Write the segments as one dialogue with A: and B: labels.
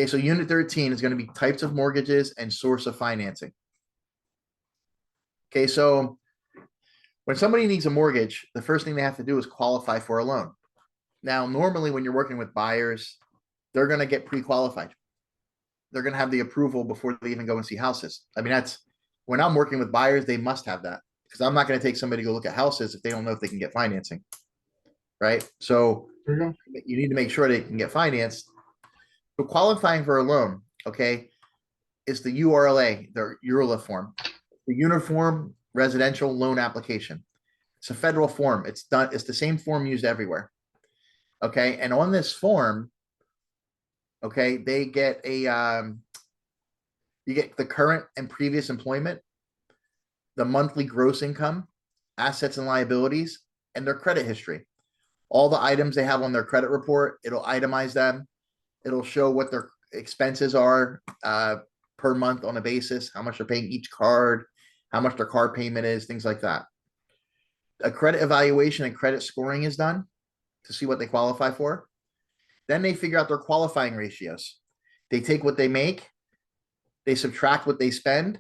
A: Okay, so unit 13 is going to be types of mortgages and source of financing. Okay, so when somebody needs a mortgage, the first thing they have to do is qualify for a loan. Now, normally when you're working with buyers, they're going to get pre-qualified. They're going to have the approval before they even go and see houses. I mean, that's when I'm working with buyers, they must have that, because I'm not going to take somebody to go look at houses if they don't know if they can get financing. Right. So you need to make sure they can get financed. So qualifying for a loan, okay, is the URLA, the URLA form, the Uniform Residential Loan Application. It's a federal form. It's the same form used everywhere. Okay. And on this form, okay, they get you get the current and previous employment, the monthly gross income, assets and liabilities, and their credit history. All the items they have on their credit report, it'll itemize them. It'll show what their expenses are per month on a basis, how much they're paying each card, how much their car payment is, things like that. A credit evaluation and credit scoring is done to see what they qualify for. Then they figure out their qualifying ratios. They take what they make, they subtract what they spend,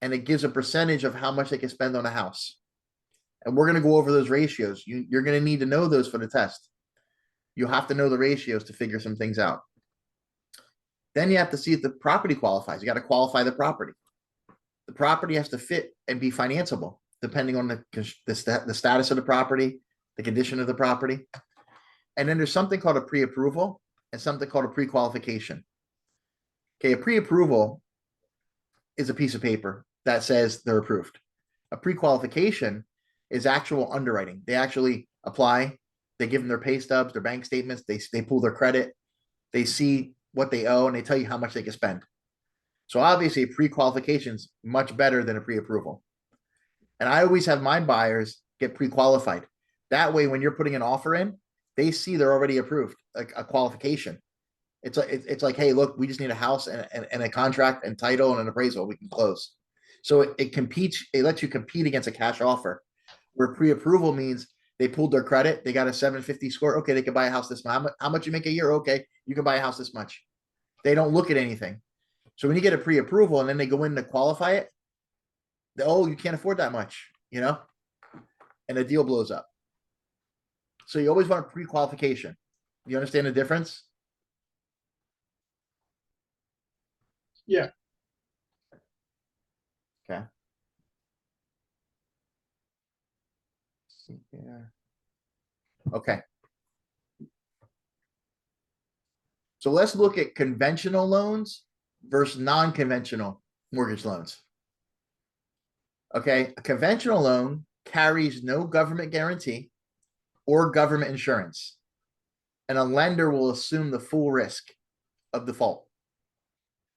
A: and it gives a percentage of how much they can spend on a house. And we're going to go over those ratios. You're going to need to know those for the test. You'll have to know the ratios to figure some things out. Then you have to see if the property qualifies. You got to qualify the property. The property has to fit and be financeable, depending on the status of the property, the condition of the property. And then there's something called a pre-approval and something called a pre-qualification. Okay, a pre-approval is a piece of paper that says they're approved. A pre-qualification is actual underwriting. They actually apply. They give them their pay stubs, their bank statements. They pull their credit. They see what they owe, and they tell you how much they can spend. So obviously, a pre-qualification is much better than a pre-approval. And I always have my buyers get pre-qualified. That way, when you're putting an offer in, they see they're already approved, like a qualification. It's like, hey, look, we just need a house and a contract and title and an appraisal. We can close. So it competes. It lets you compete against a cash offer. Where pre-approval means they pulled their credit, they got a 750 score. Okay, they can buy a house this much. How much you make a year? Okay, you can buy a house this much. They don't look at anything. So when you get a pre-approval and then they go in to qualify it, you can't afford that much, and the deal blows up. So you always want a pre-qualification. You understand the difference?
B: Yeah.
A: Okay. Yeah. Okay. So let's look at conventional loans versus non-conventional mortgage loans. Okay, a conventional loan carries no government guarantee or government insurance, and a lender will assume the full risk of default.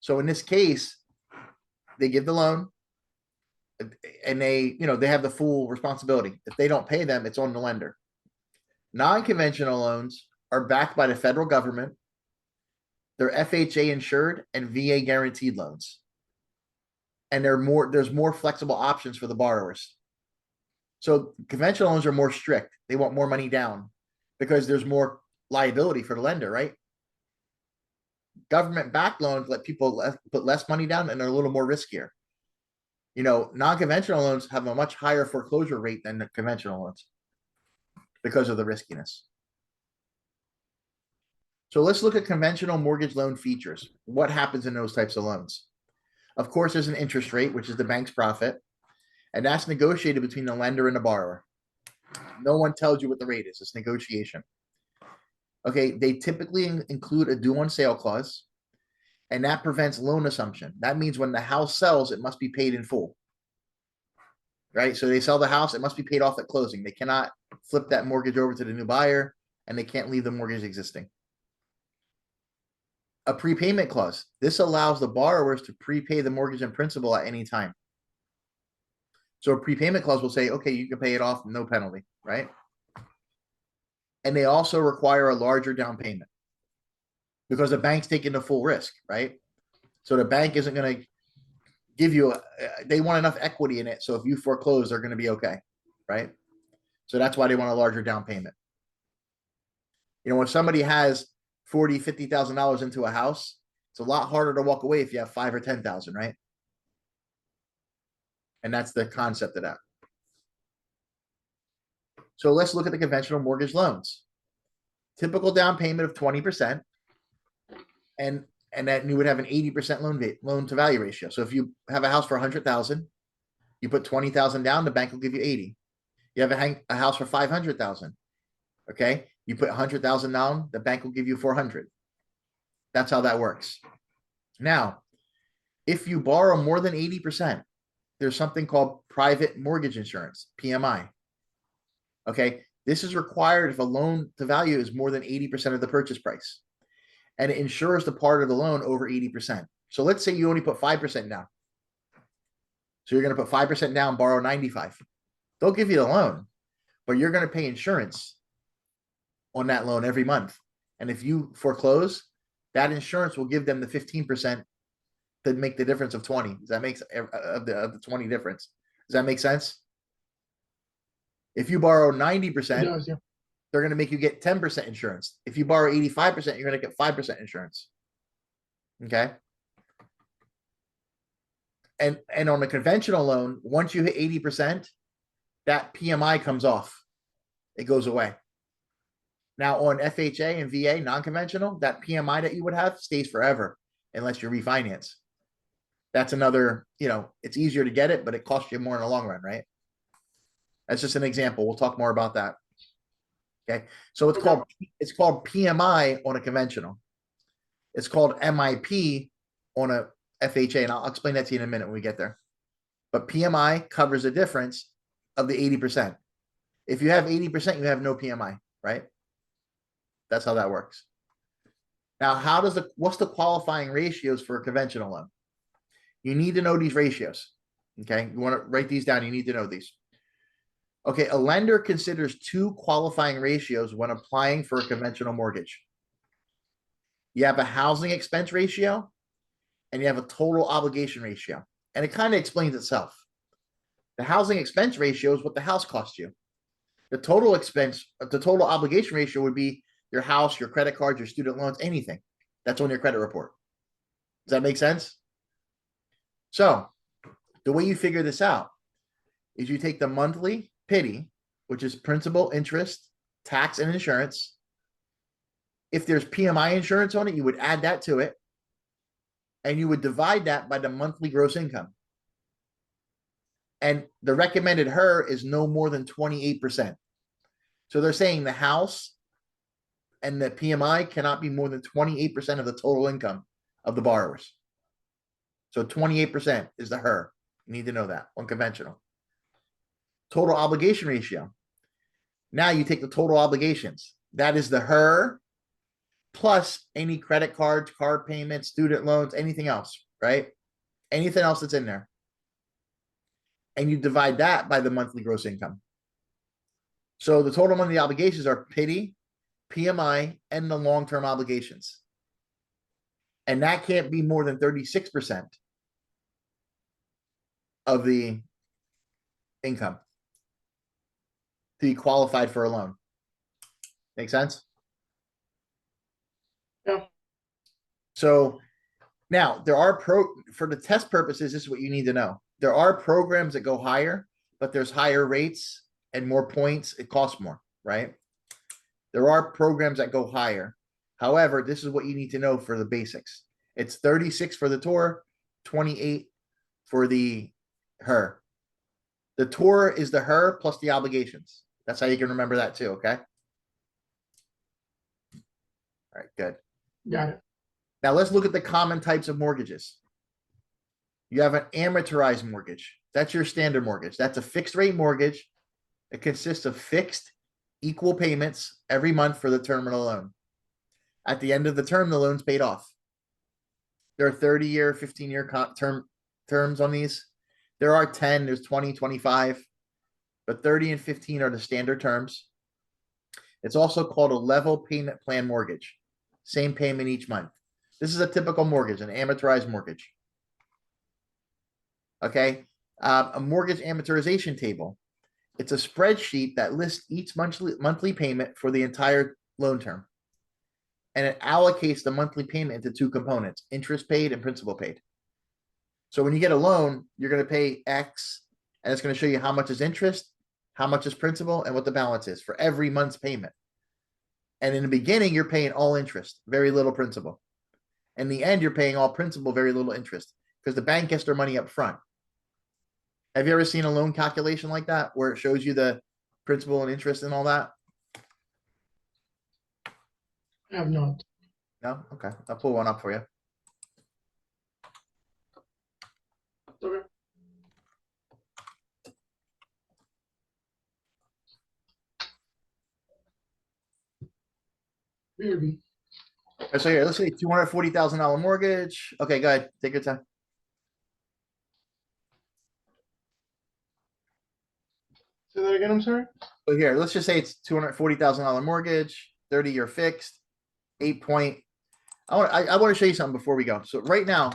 A: So in this case, they give the loan and they have the full responsibility. If they don't pay them, it's on the lender. Non-conventional loans are backed by the federal government. They're FHA insured and VA guaranteed loans. And there's more flexible options for the borrowers. So conventional loans are more strict. They want more money down because there's more liability for the lender, right? Government-backed loans let people put less money down and they're a little more riskier. Non-conventional loans have a much higher foreclosure rate than the conventional loans because of the riskiness. So let's look at conventional mortgage loan features. What happens in those types of loans? Of course, there's an interest rate, which is the bank's profit, and that's negotiated between the lender and the borrower. No one tells you what the rate is. It's negotiation. Okay, they typically include a due on sale clause, and that prevents loan assumption. That means when the house sells, it must be paid in full. Right? So they sell the house, it must be paid off at closing. They cannot flip that mortgage over to the new buyer, and they can't leave the mortgage existing. A prepayment clause. This allows the borrowers to prepay the mortgage in principal at any time. So a prepayment clause will say, okay, you can pay it off, no penalty, right? And they also require a larger down payment because the bank's taking the full risk, right? So the bank isn't going to give you, they want enough equity in it. So if you foreclose, they're going to be okay, right? So that's why they want a larger down payment. When somebody has $40,000, $50,000 into a house, It's a lot harder to walk away if you have 5 or 10,000, right? And that's the concept of that. So let's look at the conventional mortgage loans. Typical down payment of 20%. And that you would have an 80% loan to value ratio. So if you have a house for 100,000, you put 20,000 down, the bank will give you 80. You have a house for 500,000. Okay. You put 100,000 down, the bank will give you 400. That's how that works. Now, if you borrow more than 80%, there's something called private mortgage insurance, PMI. Okay. This is required if a loan to value is more than 80% of the purchase price. And it insures the part of the loan over 80%. So let's say you only put 5% down. So you're going to put 5% down, borrow 95. They'll give you the loan, but you're going to pay insurance on that loan every month. And if you foreclose, that insurance will give them the 15% to make the difference of 20. Does that make of the 20 difference? Does that make sense? If you borrow 90%,
B: It does, yeah.
A: they're going to make you get 10% insurance. If you borrow 85%, you're going to get 5% insurance. Okay. And on a conventional loan, once you hit 80%, that PMI comes off. It goes away. Now on FHA and VA, non-conventional, that PMI that you would have stays forever unless you refinance. That's another, it's easier to get it, but it costs you more in the long run, right? That's just an example. We'll talk more about that. Okay. So it's called PMI on a conventional. It's called MIP on a FHA, and I'll explain that to you in a minute when we get there. But PMI covers the difference of the 80%. If you have 80%, you have no PMI, right? That's how that works. Now, what's the qualifying ratios for a conventional loan? You need to know these ratios. Okay. You want to write these down. You need to know these. Okay. A lender considers 2 qualifying ratios when applying for a conventional mortgage. You have a housing expense ratio and you have a total obligation ratio. And it kind of explains itself. The housing expense ratio is what the house costs you. The total obligation ratio would be your house, your credit cards, your student loans, anything that's on your credit report. Does that make sense? So the way you figure this out is you take the monthly PITI, which is principal, interest, tax, and insurance. If there's PMI insurance on it, you would add that to it. And you would divide that by the monthly gross income. And the recommended HER is no more than 28%. So they're saying the house and the PMI cannot be more than 28% of the total income of the borrowers. So 28% is the HER. You need to know that on conventional. Total obligation ratio. Now you take the total obligations. That is the HER plus any credit cards, card payments, student loans, anything else, right? Anything else that's in there. And you divide that by the monthly gross income. So the total monthly obligations are PITI, PMI, and the long-term obligations. And that can't be more than 36% of the income to be qualified for a loan. Make sense?
B: Yeah.
A: So now there are for the test purposes, this is what you need to know. There are programs that go higher, but there's higher rates and more points. It costs more, right? There are programs that go higher. However, this is what you need to know for the basics. It's 36 for the tour, 28 for the HER. The tour is the HER plus the obligations. That's how you can remember that too, okay? All right, good.
B: Got it.
A: Now let's look at the common types of mortgages. You have an amortized mortgage. That's your standard mortgage. That's a fixed rate mortgage. It consists of fixed equal payments every month for the term of the loan. At the end of the term, the loan's paid off. There are 30-year, 15-year terms on these. There are 10, there's 20, 25, but 30 and 15 are the standard terms. It's also called a level payment plan mortgage. Same payment each month. This is a typical mortgage, an amortized mortgage. Okay. A mortgage amortization table. It's a spreadsheet that lists each monthly payment for the entire loan term. and it allocates the monthly payment into two components, interest paid and principal paid. So when you get a loan, you're going to pay X, and it's going to show you how much is interest, how much is principal, and what the balance is for every month's payment. And in the beginning, you're paying all interest, very little principal. In the end, you're paying all principal, very little interest, because the bank gets their money up front. Have you ever seen a loan calculation like that where it shows you the principal and interest and all that?
B: I have not.
A: No? Okay. I'll pull one up for you.
B: Okay. Maybe.
A: So here, let's say $240,000 mortgage. Okay, go ahead. Take your time.
B: Say that again, I'm sorry?
A: So here, let's just say it's $240,000 mortgage, 30-year fixed, 8 point. I want to show you something before we go. So right now,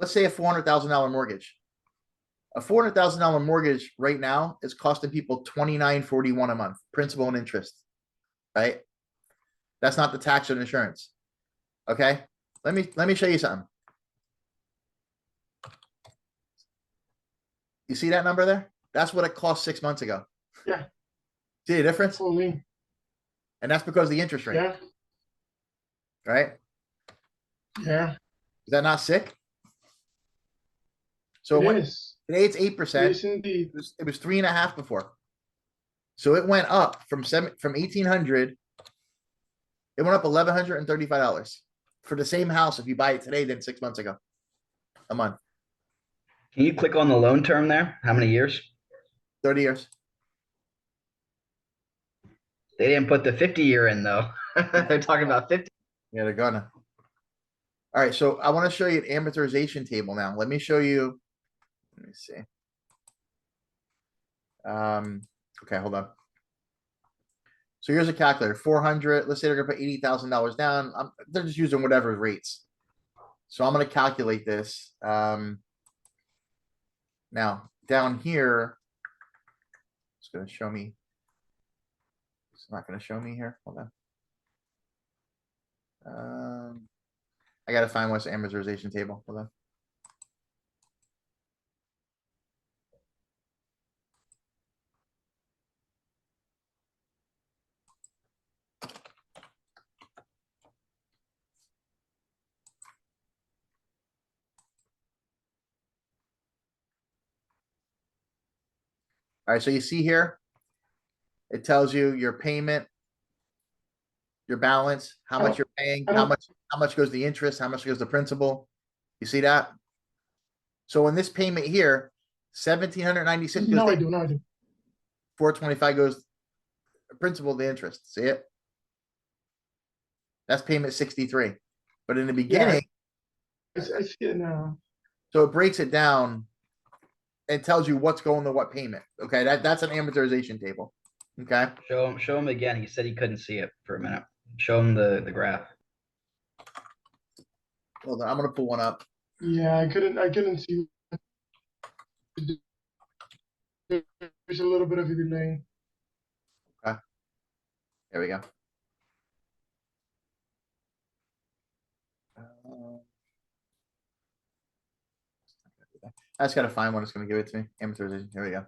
A: let's say a $400,000 mortgage. A $400,000 mortgage right now is costing people $29.41 a month, principal and interest, right? That's not the tax and insurance. Okay, let me show you something. You see that number there? That's what it cost 6 months ago.
B: Yeah.
A: See the difference?
B: Holy.
A: And that's because of the interest rate,
B: Yeah.
A: right?
B: Yeah.
A: Is that not sick? So
B: It is.
A: today it's
B: It
A: 8%.
B: is indeed.
A: It was 3.5 before. So it went up from 1,800. It went up $1,135 for the same house if you buy it today than 6 months ago, a month,
C: Can you click on the loan term there? How many years?
A: 30 years.
C: They didn't put the 50-year in though. They're talking about 50.
A: Yeah, they're gonna. All right, so I want to show you an amortization table now. Let me show you. Let me see. Okay, hold on. So here's a calculator, 400. Let's say they're gonna put $80,000 down. They're just using whatever rates. So I'm gonna calculate this. Now down here, it's gonna show me. It's not gonna show me here. Hold on. I gotta find what's the amortization table. Hold on. All right, so you see here, it tells you your payment, your balance, how much you're paying, how much goes the interest, how much goes the principal. You see that? So in this payment here, 1,796 goes
B: No, I
A: to
B: do. No, I do.
A: 425 goes principal to interest. See it? That's payment 63. But in the beginning,
B: I see it now.
A: so it breaks it down. It tells you what's going to what payment. Okay, that's an amortization table. Okay.
C: Show him again. He said he couldn't see it for a minute. Show him the graph.
A: Hold on, I'm gonna pull one up.
B: Yeah, I couldn't see. There's a little bit of a delay.
A: There we go. I just gotta find one that's gonna give it to me. Amortization. Here we go.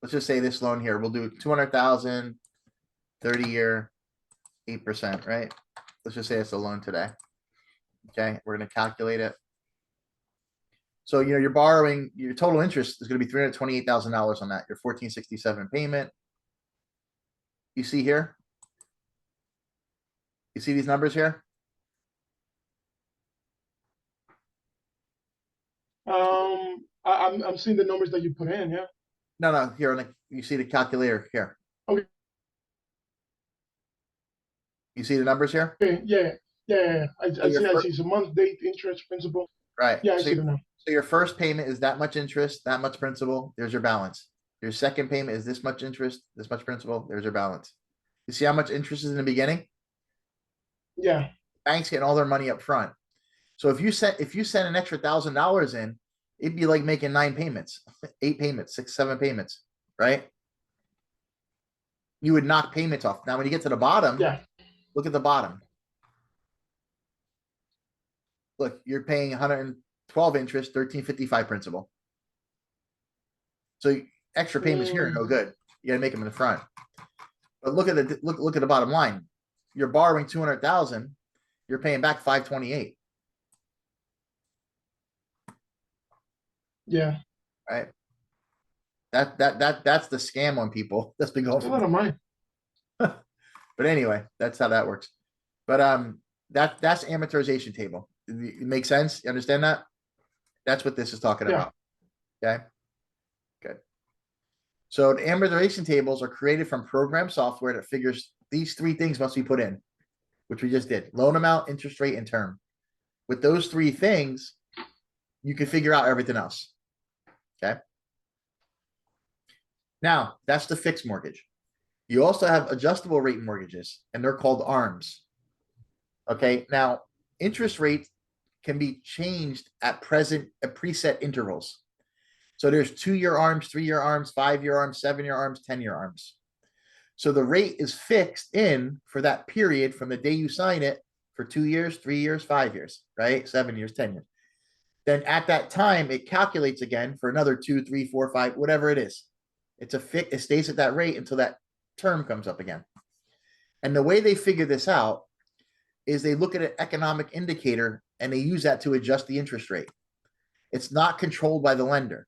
A: Let's just say this loan here. We'll do 200,000, 30-year, 8%, right? Let's just say it's a loan today. Okay, we're gonna calculate it. So you're borrowing, your total interest is gonna be $328,000 on that. Your 1,467 payment. You see here? You see these numbers here?
B: I'm seeing the numbers that you put in. Yeah.
A: No, here on you see the calculator here.
B: Okay.
A: You see the numbers here?
B: Okay. Yeah. I
A: your
B: see. I
A: fir-
B: see. So month, date, interest, principal.
A: Right.
B: Yeah, I
A: So
B: see it now.
A: So your first payment is that much interest, that much principal, there's your balance. Your second payment is this much interest, this much principal, there's your balance. You see how much interest is in the beginning?
B: Yeah.
A: Banks getting all their money up front. So if you send an extra $1,000 in, it'd be like making 9 payments, 8 payments, 6, 7 payments, right? you would knock payments off. Now, when you get to the bottom,
B: Yeah,
A: look at the bottom. Look, you're paying 112 interest, 1355 principal. So extra payments here are no good. You gotta make them in the front. But look at the look at the bottom line. You're borrowing 200,000, you're paying back 528,
B: yeah.
A: right? That's the scam on people. That's been going
B: Still out
A: for.
B: of mine.
A: But anyway, that's how that works. But that's amortization table. It makes sense? You understand that? That's what this is talking
B: Yeah.
A: about. Okay. Good. So the amortization tables are created from program software that figures these three things must be put in, which we just did: loan amount, interest rate, and term. With those three things, you can figure out everything else. Okay. Now, that's the fixed mortgage. You also have adjustable rate mortgages, and they're called ARMs. Okay. Now, interest rates can be changed at preset intervals. So there's 2-year ARMs, 3-year ARMs, 5-year ARMs, 7-year ARMs, 10-year ARMs. So the rate is fixed in for that period from the day you sign it for 2 years, 3 years, 5 years, right? 7 years, 10 years. Then at that time, it calculates again for another 2, 3, 4, 5, whatever it is. It's a fix. It stays at that rate until that term comes up again. And the way they figure this out is they look at an economic indicator and they use that to adjust the interest rate. It's not controlled by the lender.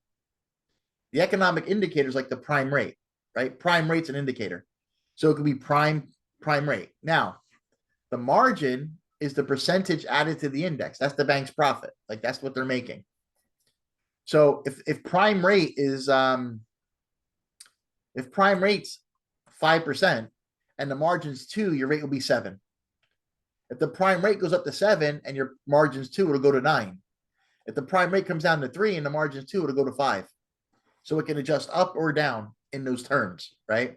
A: The economic indicator is like the prime rate, right? Prime rate's an indicator. So it could be prime rate. Now, the margin is the percentage added to the index. That's the bank's profit. Like that's what they're making. So if prime rate is if prime rate's 5% and the margin's 2, your rate will be 7. If the prime rate goes up to 7 and your margin's 2, it'll go to 9. If the prime rate comes down to 3 and the margin's 2, it'll go to 5. So it can adjust up or down in those terms, right?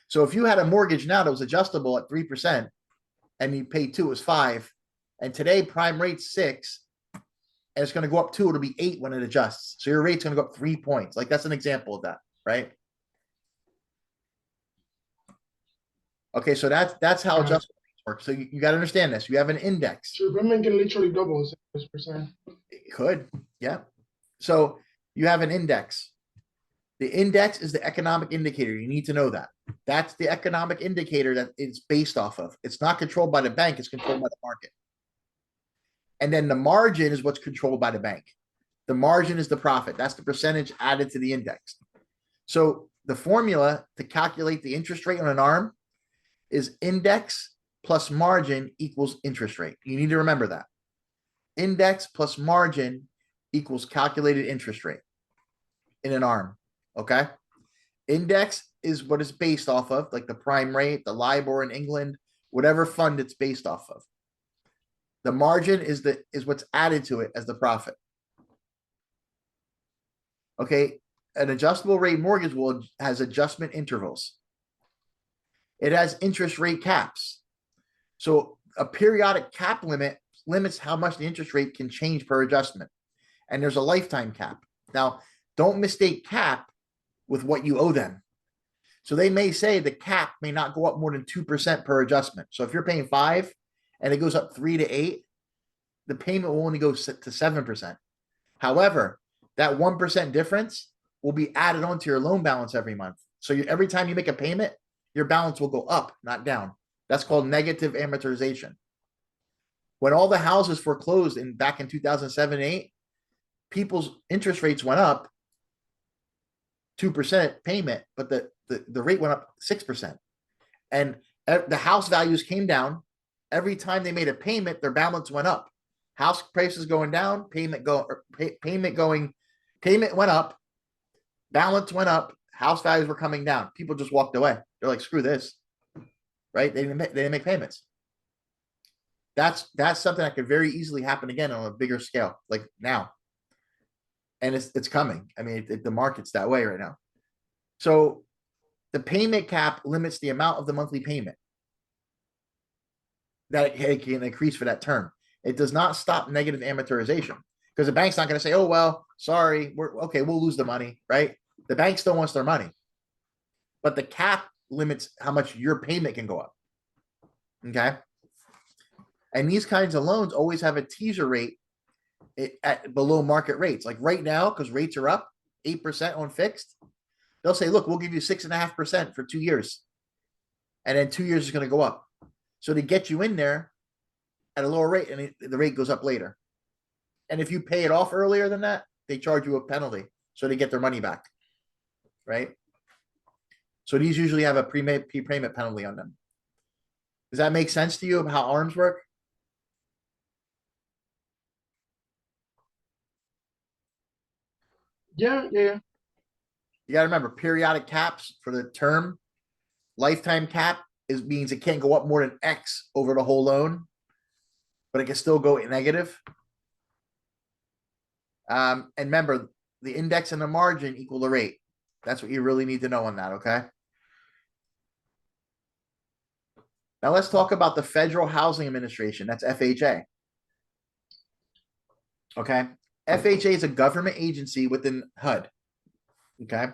A: So if you had a mortgage now that was adjustable at 3% and you paid 2, it was 5, and today prime rate's 6, and it's going to go up 2, it'll be 8 when it adjusts. So your rate's going to go up 3 points. Like that's an example of that, right? Okay, so that's how adjustment works. So you got to understand this. You have an index.
B: So Batman can literally double 6%.
A: It could, yeah. So you have an index. The index is the economic indicator. You need to know that. That's the economic indicator that it's based off of. It's not controlled by the bank. It's controlled by the market. And then the margin is what's controlled by the bank. The margin is the profit. That's the percentage added to the index. So the formula to calculate the interest rate on an ARM is index plus margin equals interest rate. You need to remember that. Index plus margin equals calculated interest rate in an ARM. Okay. Index is what it's based off of, like the prime rate, the LIBOR in England, whatever fund it's based off of. The margin is what's added to it as the profit. Okay. An adjustable rate mortgage has adjustment intervals. It has interest rate caps. So a periodic cap limits how much the interest rate can change per adjustment. And there's a lifetime cap. Now, don't mistake cap with what you owe them. So they may say the cap may not go up more than 2% per adjustment. So if you're paying 5 and it goes up 3 to 8, the payment will only go to 7%. However, that 1% difference will be added onto your loan balance every month. So every time you make a payment, your balance will go up, not down. That's called negative amortization. When all the houses foreclosed back in 2007 and 8, people's interest rates went up 2% payment, but the rate went up 6%. And the house values came down. Every time they made a payment, their balance went up. House prices going down, payment went up, balance went up, house values were coming down. People just walked away. They're like, screw this, right? They didn't make payments. That's something that could very easily happen again on a bigger scale, like now. And it's coming. I mean, the market's that way right now. So the payment cap limits the amount of the monthly payment that it can increase for that term. It does not stop negative amortization because the bank's not going to say, oh, well, sorry, we'll lose the money, right? The bank still wants their money. But the cap limits how much your payment can go up. Okay. And these kinds of loans always have a teaser rate at below market rates. Like right now, because rates are up 8% on fixed, they'll say, look, we'll give you 6.5% for 2 years. And then 2 years is going to go up. So to get you in there at a lower rate, and the rate goes up later. And if you pay it off earlier than that, they charge you a penalty. So they get their money back. Right? So these usually have a prepayment penalty on them. Does that make sense to you of how ARMs work?
B: Yeah, yeah.
A: You gotta remember, periodic caps for the term, lifetime cap means it can't go up more than X over the whole loan, but it can still go negative. And remember, the index and the margin equal the rate. That's what you really need to know on that, okay? Now let's talk about the Federal Housing Administration. That's FHA. Okay. FHA is a government agency within HUD. Okay.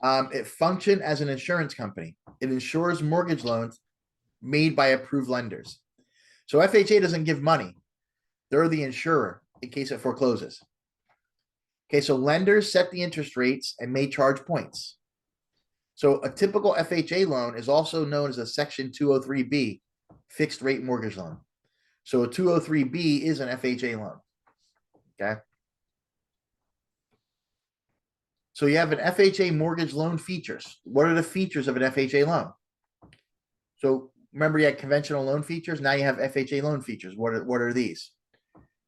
A: It functions as an insurance company. It insures mortgage loans made by approved lenders. So FHA doesn't give money. They're the insurer in case it forecloses. Okay, so lenders set the interest rates and may charge points. So a typical FHA loan is also known as a Section 203B fixed rate mortgage loan. So a 203B is an FHA loan. Okay. So you have an FHA mortgage loan features. What are the features of an FHA loan? So remember you had conventional loan features. Now you have FHA loan features. What are these?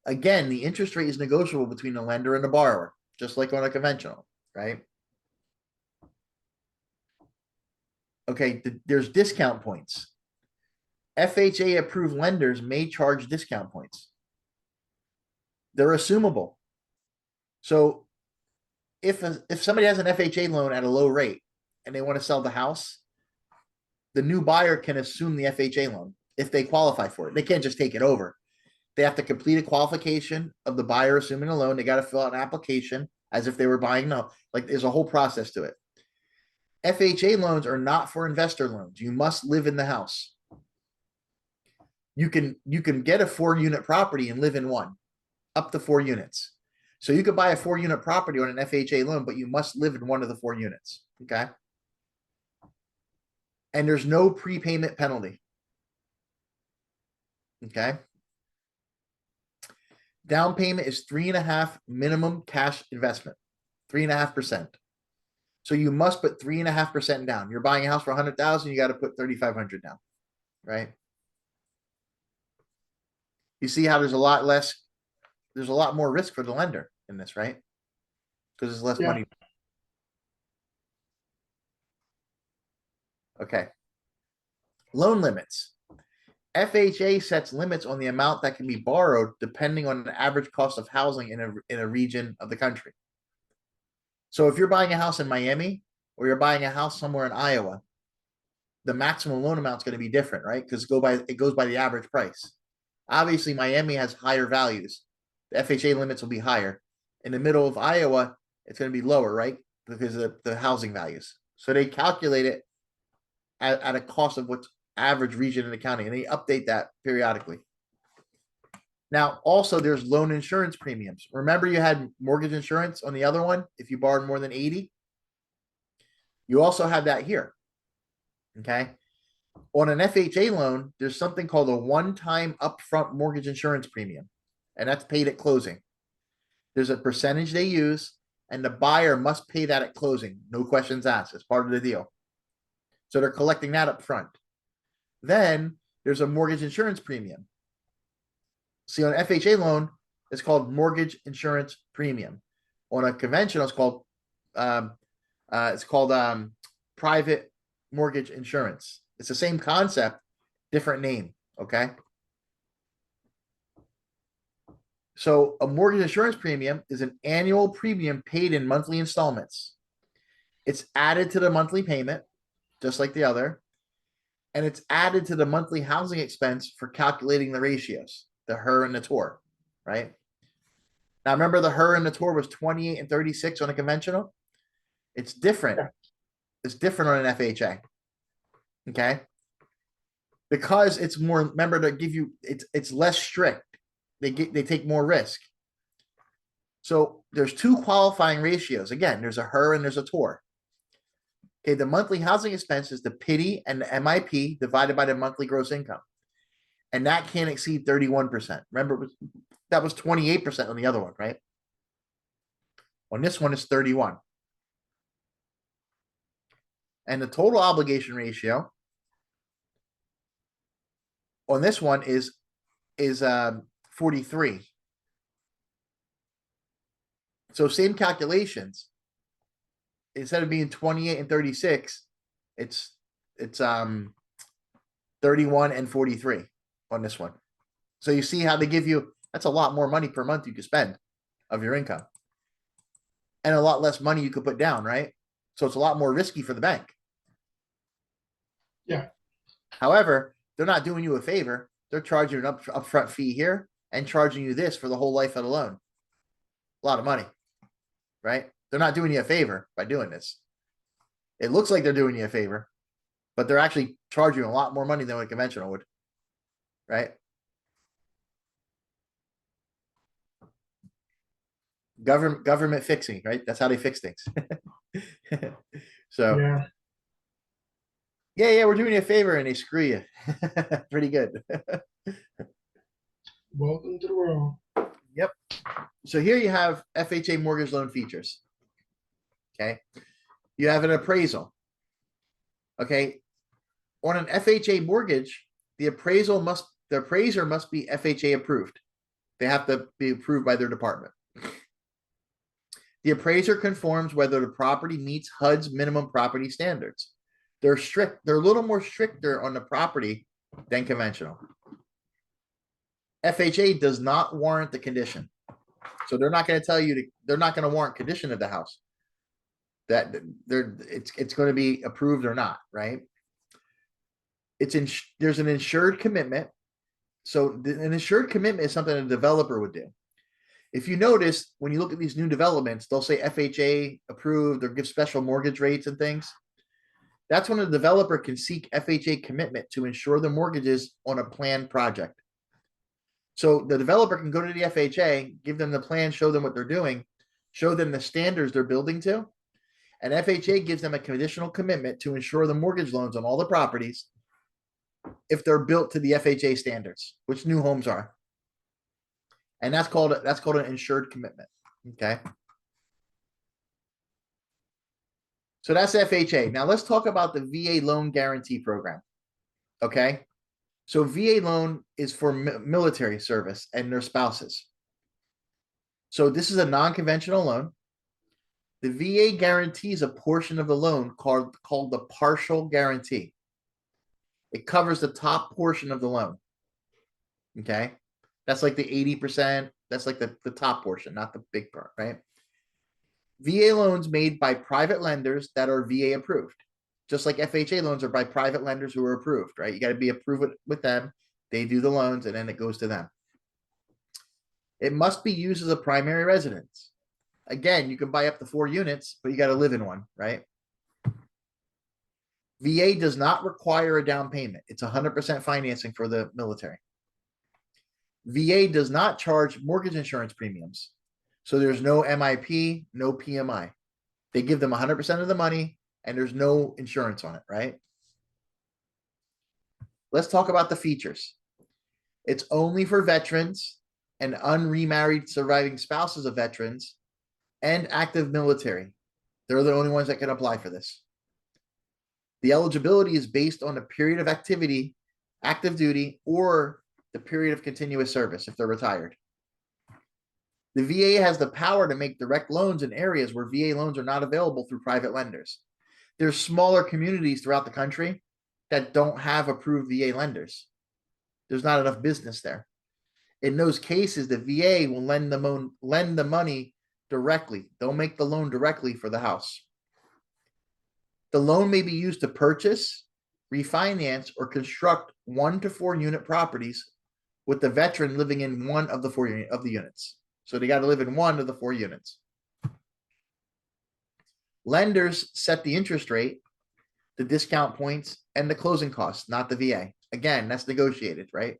A: Again, the interest rate is negotiable between the lender and the borrower, just like on a conventional, right? Okay, there's discount points. FHA approved lenders may charge discount points. They're assumable. So if somebody has an FHA loan at a low rate and they want to sell the house, the new buyer can assume the FHA loan if they qualify for it. They can't just take it over. They have to complete a qualification of the buyer assuming a loan. They got to fill out an application as if they were buying. No, like there's a whole process to it. FHA loans are not for investor loans. You must live in the house. You can get a 4-unit property and live in one, up to 4 units. So you could buy a 4-unit property on an FHA loan, but you must live in one of the 4 units. Okay. And there's no prepayment penalty. Okay. Down payment is 3.5% minimum cash investment, 3.5%. So you must put 3.5% down. You're buying a house for 100,000, you got to put 3,500 down, right? You see how there's a lot more risk for the lender in this, right? Because there's less money. Okay. Loan limits. FHA sets limits on the amount that can be borrowed depending on the average cost of housing in a region of the country. So if you're buying a house in Miami or you're buying a house somewhere in Iowa, the maximum loan amount is going to be different, right? Because it goes by the average price. Obviously, Miami has higher values. The FHA limits will be higher. In the middle of Iowa, it's going to be lower, right? Because of the housing values. So they calculate it at a cost of what's average region in the county, and they update that periodically. Now, also there's loan insurance premiums. Remember you had mortgage insurance on the other one if you borrowed more than 80? You also have that here. Okay. On an FHA loan, there's something called a one-time upfront mortgage insurance premium, and that's paid at closing. There's a percentage they use, and the buyer must pay that at closing. No questions asked. It's part of the deal. So they're collecting that up front. Then there's a mortgage insurance premium. See, on an FHA loan, it's called mortgage insurance premium. On a conventional, it's called private mortgage insurance. It's the same concept, different name. Okay. So a mortgage insurance premium is an annual premium paid in monthly installments. It's added to the monthly payment, just like the other. And it's added to the monthly housing expense for calculating the ratios, the HER and the TOR, right? Now, remember the HER and the TOR was 28 and 36 on a conventional? It's different It's different on an FHA. Okay. Because it's more, remember to give you, it's less strict. They take more risk. So there's two qualifying ratios. Again, there's a HER and there's a TOR. Okay, the monthly housing expense is the PITI and the MIP divided by the monthly gross income. And that can't exceed 31%. Remember, that was 28% on the other one, right? On this one, it's 31. And the total obligation ratio on this one is 43. So same calculations. Instead of being 28 and 36, it's 31 and 43 on this one. So you see how they give you, that's a lot more money per month you could spend of your income. And a lot less money you could put down, right? So it's a lot more risky for the bank.
B: Yeah.
A: However, they're not doing you a favor. They're charging an upfront fee here and charging you this for the whole life of the loan. A lot of money, right? They're not doing you a favor by doing this. It looks like they're doing you a favor, but they're actually charging you a lot more money than what a conventional would, right? Government fixing, right? That's how they fix things. So
B: Yeah.
A: yeah, we're doing you a favor and they screw you. Pretty good.
B: Welcome to the world.
A: Yep. So here you have FHA mortgage loan features. Okay. You have an appraisal. Okay. On an FHA mortgage, the appraiser must be FHA approved. They have to be approved by their department. The appraiser confirms whether the property meets HUD's minimum property standards. They're strict. They're a little more stricter on the property than conventional. FHA does not warrant the condition. So they're not going to tell you they're not going to warrant condition of the house. That it's going to be approved or not, right? There's an insured commitment. So an insured commitment is something a developer would do. If you notice, when you look at these new developments, they'll say FHA approved or give special mortgage rates and things. That's when a developer can seek FHA commitment to insure the mortgages on a planned project. So the developer can go to the FHA, give them the plan, show them what they're doing, show them the standards they're building to, and FHA gives them a conditional commitment to insure the mortgage loans on all the properties if they're built to the FHA standards, which new homes are. And that's called an insured commitment. Okay. So that's FHA. Now let's talk about the VA loan guarantee program. Okay. So VA loan is for military service and their spouses. So this is a non-conventional loan. The VA guarantees a portion of the loan called the partial guarantee. It covers the top portion of the loan. Okay. That's like the 80%. That's like the top portion, not the big part, right? VA loans made by private lenders that are VA approved. Just like FHA loans are by private lenders who are approved, right? You got to be approved with them. They do the loans and then it goes to them. It must be used as a primary residence. Again, you can buy up to 4 units, but you got to live in one, right? VA does not require a down payment. It's 100% financing for the military. VA does not charge mortgage insurance premiums. So there's no MIP, no PMI. They give them 100% of the money and there's no insurance on it, right? Let's talk about the features. It's only for veterans and unremarried surviving spouses of veterans and active military. They're the only ones that can apply for this. The eligibility is based on the period of activity, active duty, or the period of continuous service if they're retired. The VA has the power to make direct loans in areas where VA loans are not available through private lenders. There's smaller communities throughout the country that don't have approved VA lenders. There's not enough business there. In those cases, the VA will lend the money directly. They'll make the loan directly for the house. The loan may be used to purchase, refinance, or construct 1 to 4 unit properties with the veteran living in one of the 4 units. So they got to live in 1 of the 4 units. Lenders set the interest rate the discount points, and the closing costs, not the VA. Again, that's negotiated, right?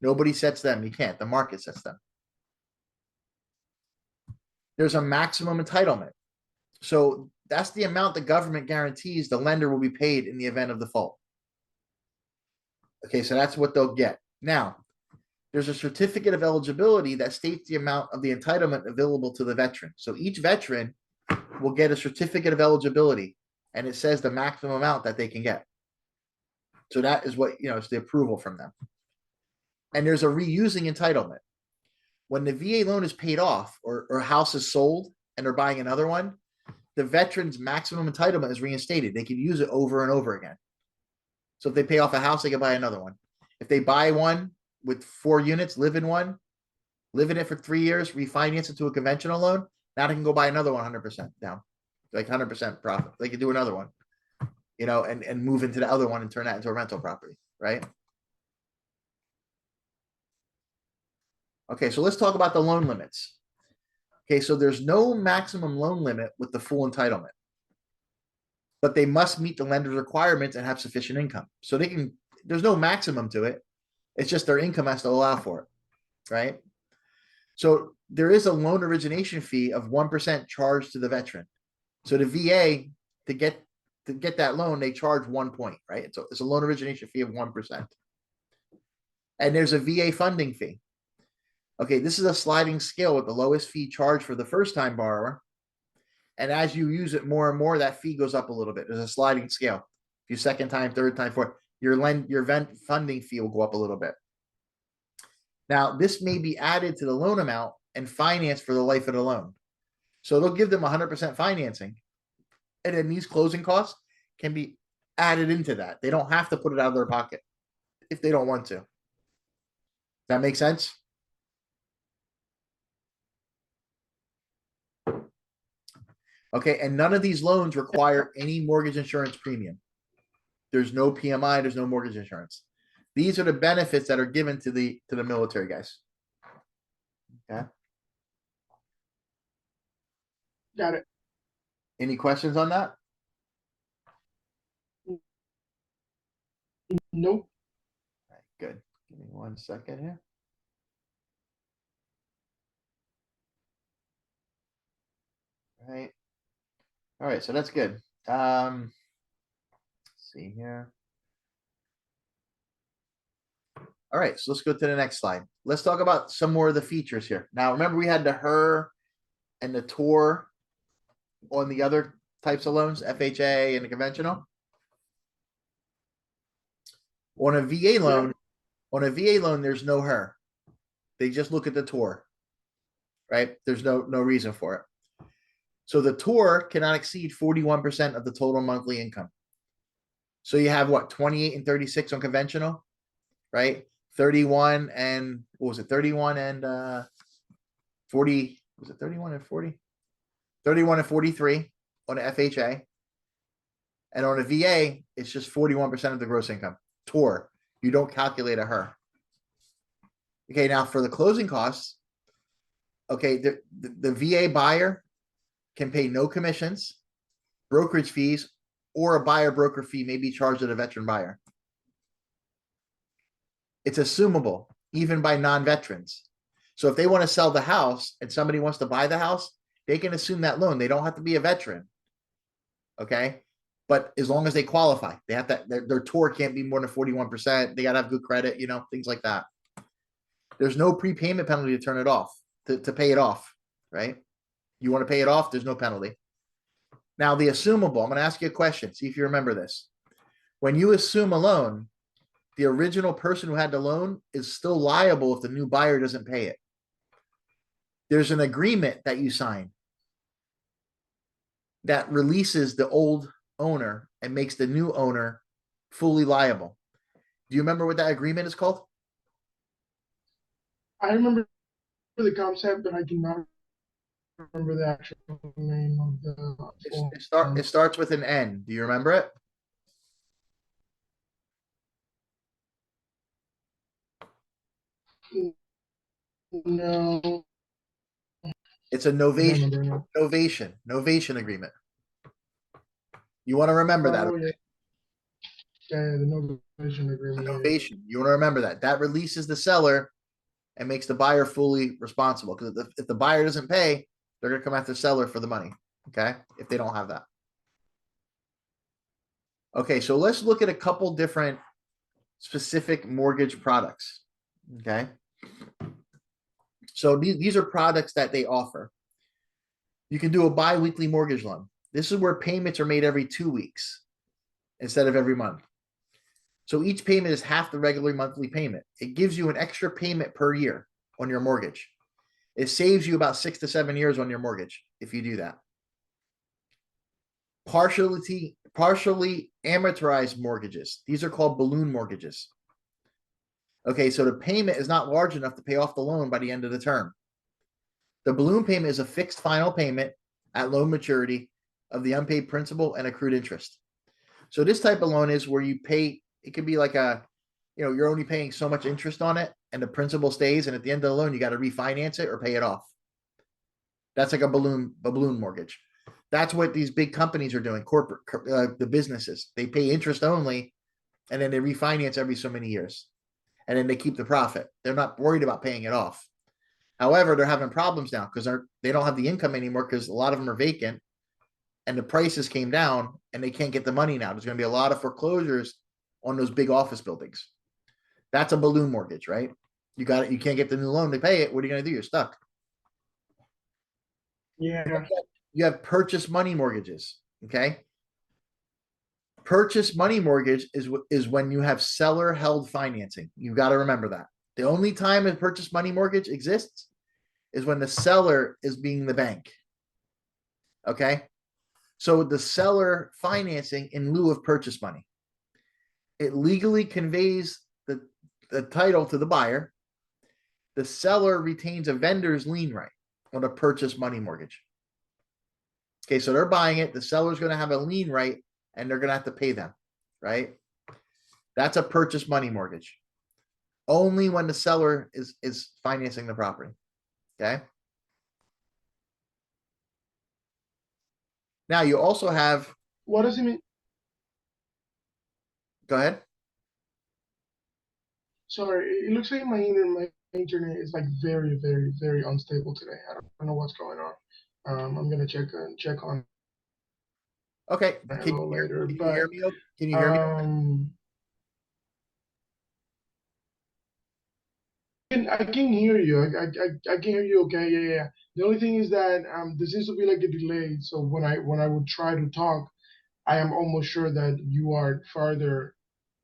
A: Nobody sets them. You can't. The market sets them. There's a maximum entitlement. So that's the amount the government guarantees the lender will be paid in the event of default. Okay, so that's what they'll get. Now, there's a certificate of eligibility that states the amount of the entitlement available to the veteran. So each veteran will get a certificate of eligibility, and it says the maximum amount that they can get. So that is what, it's the approval from them. And there's a reusing entitlement. When the VA loan is paid off or a house is sold and they're buying another one, the veteran's maximum entitlement is reinstated. They can use it over and over again. So if they pay off a house, they can buy another one. If they buy one with 4 units, live in one, live in it for 3 years, refinance it to a conventional loan, now they can go buy another 100% down, like 100% profit. They can do another one, and move into the other one and turn that into a rental property, right? Okay, so let's talk about the loan limits. Okay, so there's no maximum loan limit with the full entitlement, but they must meet the lender's requirements and have sufficient income. So there's no maximum to it. It's just their income has to allow for it, right? So there is a loan origination fee of 1% charged to the veteran. So the VA, to get that loan, they charge 1 point, right? So it's a loan origination fee of 1%. And there's a VA funding fee. Okay, this is a sliding scale with the lowest fee charged for the first-time borrower. And as you use it more and more, that fee goes up a little bit. There's a sliding scale. If you second time, third time, fourth, your funding fee will go up a little bit. Now, this may be added to the loan amount and financed for the life of the loan. So they'll give them 100% financing. And then these closing costs can be added into that. They don't have to put it out of their pocket if they don't want to. Does that make sense? Okay, and none of these loans require any mortgage insurance premium. There's no PMI, there's no mortgage insurance. These are the benefits that are given to the military guys. Okay.
B: Got it.
A: Any questions on that?
B: Nope.
A: All right, good. Give me 1 second here. All right. All right, so that's good. Let's see here. All right, so let's go to the next slide. Let's talk about some more of the features here. Now, remember we had the HER and the TOR on the other types of loans, FHA and the conventional? On a VA loan, there's no HER. They just look at the TOR, right? There's no reason for it. So the TOR cannot exceed 41% of the total monthly income. So you have what, 28 and 36 on conventional, right? 31 and what was it? 31 and 40. Was it 31 and 40? 31 and 43 on an FHA. And on a VA, it's just 41% of the gross income. TOR. You don't calculate a HER. Okay, now for the closing costs, okay, the VA buyer can pay no commissions, brokerage fees, or a buyer broker fee may be charged to the veteran buyer. It's assumable, even by non-veterans. So if they want to sell the house and somebody wants to buy the house, they can assume that loan. They don't have to be a veteran. Okay. But as long as they qualify, they have to, their TOR can't be more than 41%. They got to have good credit, things like that. There's no prepayment penalty to turn it off, to pay it off, right? You want to pay it off, there's no penalty. Now, the assumable, I'm going to ask you a question. See if you remember this. When you assume a loan, the original person who had the loan is still liable if the new buyer doesn't pay it. There's an agreement that you sign that releases the old owner and makes the new owner fully liable. Do you remember what that agreement is called?
B: I remember the concept, but I do not remember the actual name of the.
A: It starts with an N. Do you remember it?
B: No.
A: It's a novation agreement. You want to remember that.
B: Oh, yeah. Yeah, the notification agreement. Yeah, yeah.
A: Novation. You want to remember that. That releases the seller and makes the buyer fully responsible. Because if the buyer doesn't pay, they're going to come after the seller for the money. Okay. If they don't have that. Okay. So let's look at a couple different specific mortgage products. Okay. So these are products that they offer. You can do a bi-weekly mortgage loan. This is where payments are made every 2 weeks instead of every month. So each payment is half the regular monthly payment. It gives you an extra payment per year on your mortgage. It saves you about 6 to 7 years on your mortgage if you do that. Partially amortized mortgages. These are called balloon mortgages. Okay, so the payment is not large enough to pay off the loan by the end of the term. The balloon payment is a fixed final payment at loan maturity of the unpaid principal and accrued interest. So this type of loan is where you pay, it could be like you're only paying so much interest on it and the principal stays. And at the end of the loan, you got to refinance it or pay it off. That's like a balloon mortgage. That's what these big companies are doing. The businesses, they pay interest only and then they refinance every so many years. And then they keep the profit. They're not worried about paying it off. However, they're having problems now because they don't have the income anymore because a lot of them are vacant and the prices came down and they can't get the money now. There's going to be a lot of foreclosures on those big office buildings. That's a balloon mortgage, right? You got it. You can't get the new loan to pay it. What are you going to do? You're stuck.
B: Yeah.
A: You have purchase money mortgages. Okay. Purchase money mortgage is when you have seller held financing. You've got to remember that. The only time a purchase money mortgage exists is when the seller is being the bank. Okay. So the seller financing in lieu of purchase money. It legally conveys the title to the buyer. The seller retains a vendor's lien right on a purchase money mortgage. Okay, so they're buying it. The seller's going to have a lien right and they're going to have to pay them, right? That's a purchase money mortgage. Only when the seller is financing the property. Okay. Now you also have.
B: What does it mean?
A: Go ahead.
B: Sorry, it looks like my internet is like very, very, very unstable today. I don't know what's going on. I'm gonna check on
A: Okay.
B: it a little later.
A: Can you
B: But
A: hear me? Can you hear me?
B: I can hear you. I can hear you. Okay, yeah, yeah. The only thing is that there seems to be like a delay. So when I would try to talk, I am almost sure that you are farther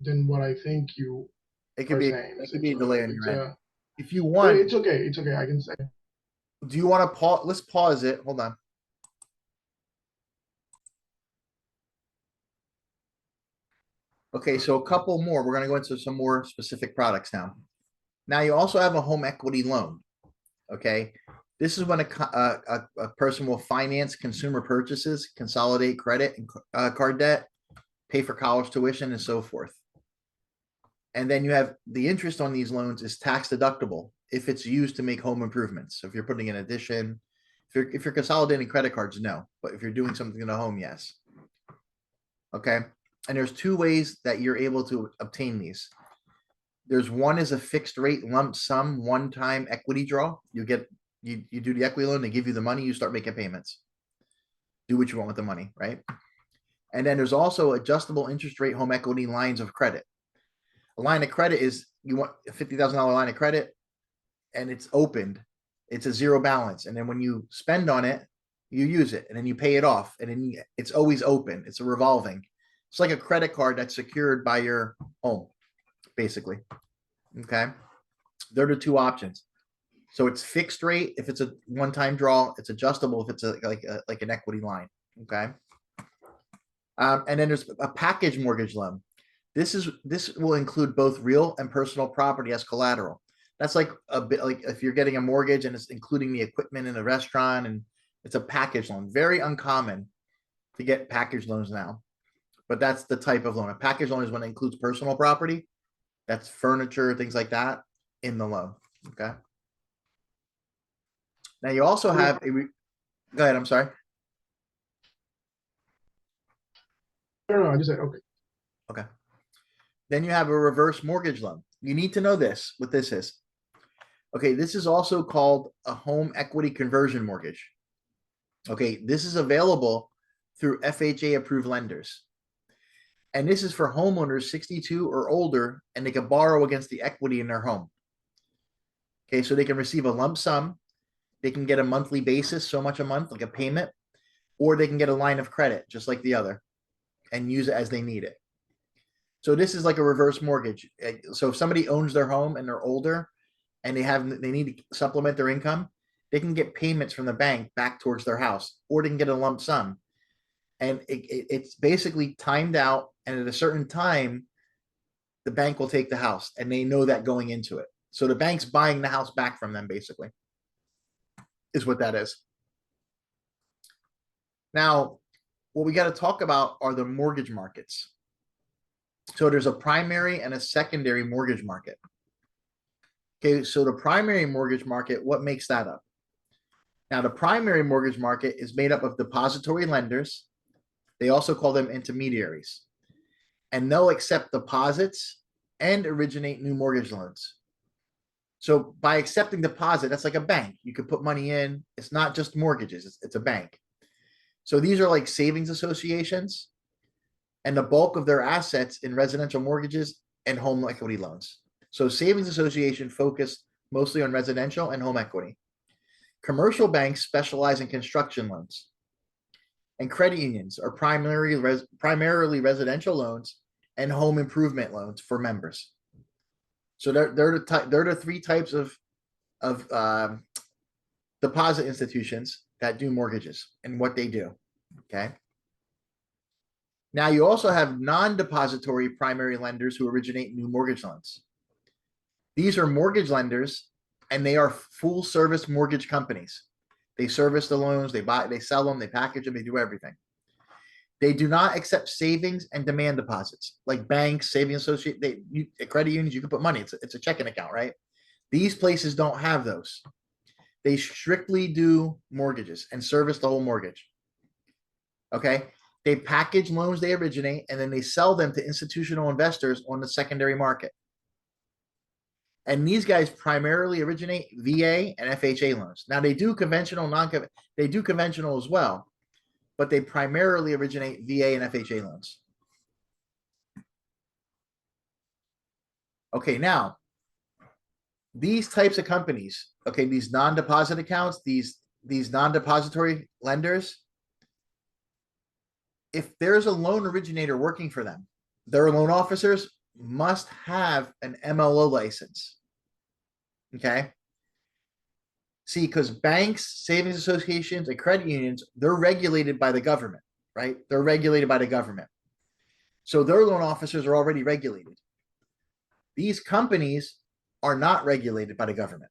B: than what I think you
A: It could
B: are
A: be.
B: saying.
A: It could be a delay on
B: It's
A: your end. If you want,
B: it's okay. It's okay. I can say.
A: do you want to pause? Let's pause it. Hold on. Okay, so a couple more. We're going to go into some more specific products now. Now you also have a home equity loan. Okay, this is when a person will finance consumer purchases, consolidate credit and card debt, pay for college tuition, and so forth. And then you have the interest on these loans is tax deductible if it's used to make home improvements. So if you're putting an addition, if you're consolidating credit cards, no. But if you're doing something in the home, yes. Okay. And there's two ways that you're able to obtain these. There's one is a fixed rate lump sum one-time equity draw. You do the equity loan, they give you the money, you start making payments. Do what you want with the money, right? And then there's also adjustable interest rate home equity lines of credit. A line of credit is you want a $50,000 line of credit and it's opened. It's a zero balance. And then when you spend on it, you use it and then you pay it off. And then it's always open. It's a revolving. It's like a credit card that's secured by your home, basically. Okay. They're the two options. So it's fixed rate if it's a one-time draw. It's adjustable if it's like an equity line. Okay. And then there's a package mortgage loan. This will include both real and personal property as collateral. That's like a bit like if you're getting a mortgage and it's including the equipment in a restaurant and it's a package loan. Very uncommon to get package loans now, but that's the type of loan. A package loan is when it includes personal property. That's furniture, things like that in the loan. Okay. Now you also have go ahead. I'm sorry.
B: No, I just said okay.
A: Okay. Then you have a reverse mortgage loan. You need to know this, what this is. Okay, this is also called a home equity conversion mortgage. Okay, this is available through FHA approved lenders. And this is for homeowners 62 or older, and they can borrow against the equity in their home. Okay, so they can receive a lump sum. They can get a monthly basis, so much a month, like a payment, or they can get a line of credit, just like the other, and use it as they need it. So this is like a reverse mortgage. So if somebody owns their home and they're older and they need to supplement their income, they can get payments from the bank back towards their house, or they can get a lump sum. And it's basically timed out, and at a certain time, the bank will take the house, and they know that going into it. So the bank's buying the house back from them, basically, is what that is. Now, what we got to talk about are the mortgage markets. So there's a primary and a secondary mortgage market. Okay, so the primary mortgage market, what makes that up? Now, the primary mortgage market is made up of depository lenders. They also call them intermediaries. And they'll accept deposits and originate new mortgage loans. So by accepting deposit, that's like a bank. You could put money in. It's not just mortgages, it's a bank. So these are like savings associations, and the bulk of their assets in residential mortgages and home equity loans. So savings association focus mostly on residential and home equity. Commercial banks specialize in construction loans. And credit unions are primarily residential loans and home improvement loans for members. So they're the three types of deposit institutions that do mortgages and what they do. Okay. Now you also have non-depository primary lenders who originate new mortgage loans. These are mortgage lenders, and they are full service mortgage companies. They service the loans, they buy, they sell them, they package them, they do everything. They do not accept savings and demand deposits like banks, savings associate, credit unions. You can put money. It's a checking account, right? These places don't have those. They strictly do mortgages and service the whole mortgage. Okay. They package loans they originate, and then they sell them to institutional investors on the secondary market. And these guys primarily originate VA and FHA loans. Now they do conventional, they do conventional as well, but they primarily originate VA and FHA loans. Okay, now these types of companies, okay, these non-deposit accounts, these non-depository lenders, if there's a loan originator working for them, their loan officers must have an MLO license. Okay. See, because banks, savings associations, and credit unions, they're regulated by the government, right? They're regulated by the government. So their loan officers are already regulated. These companies are not regulated by the government.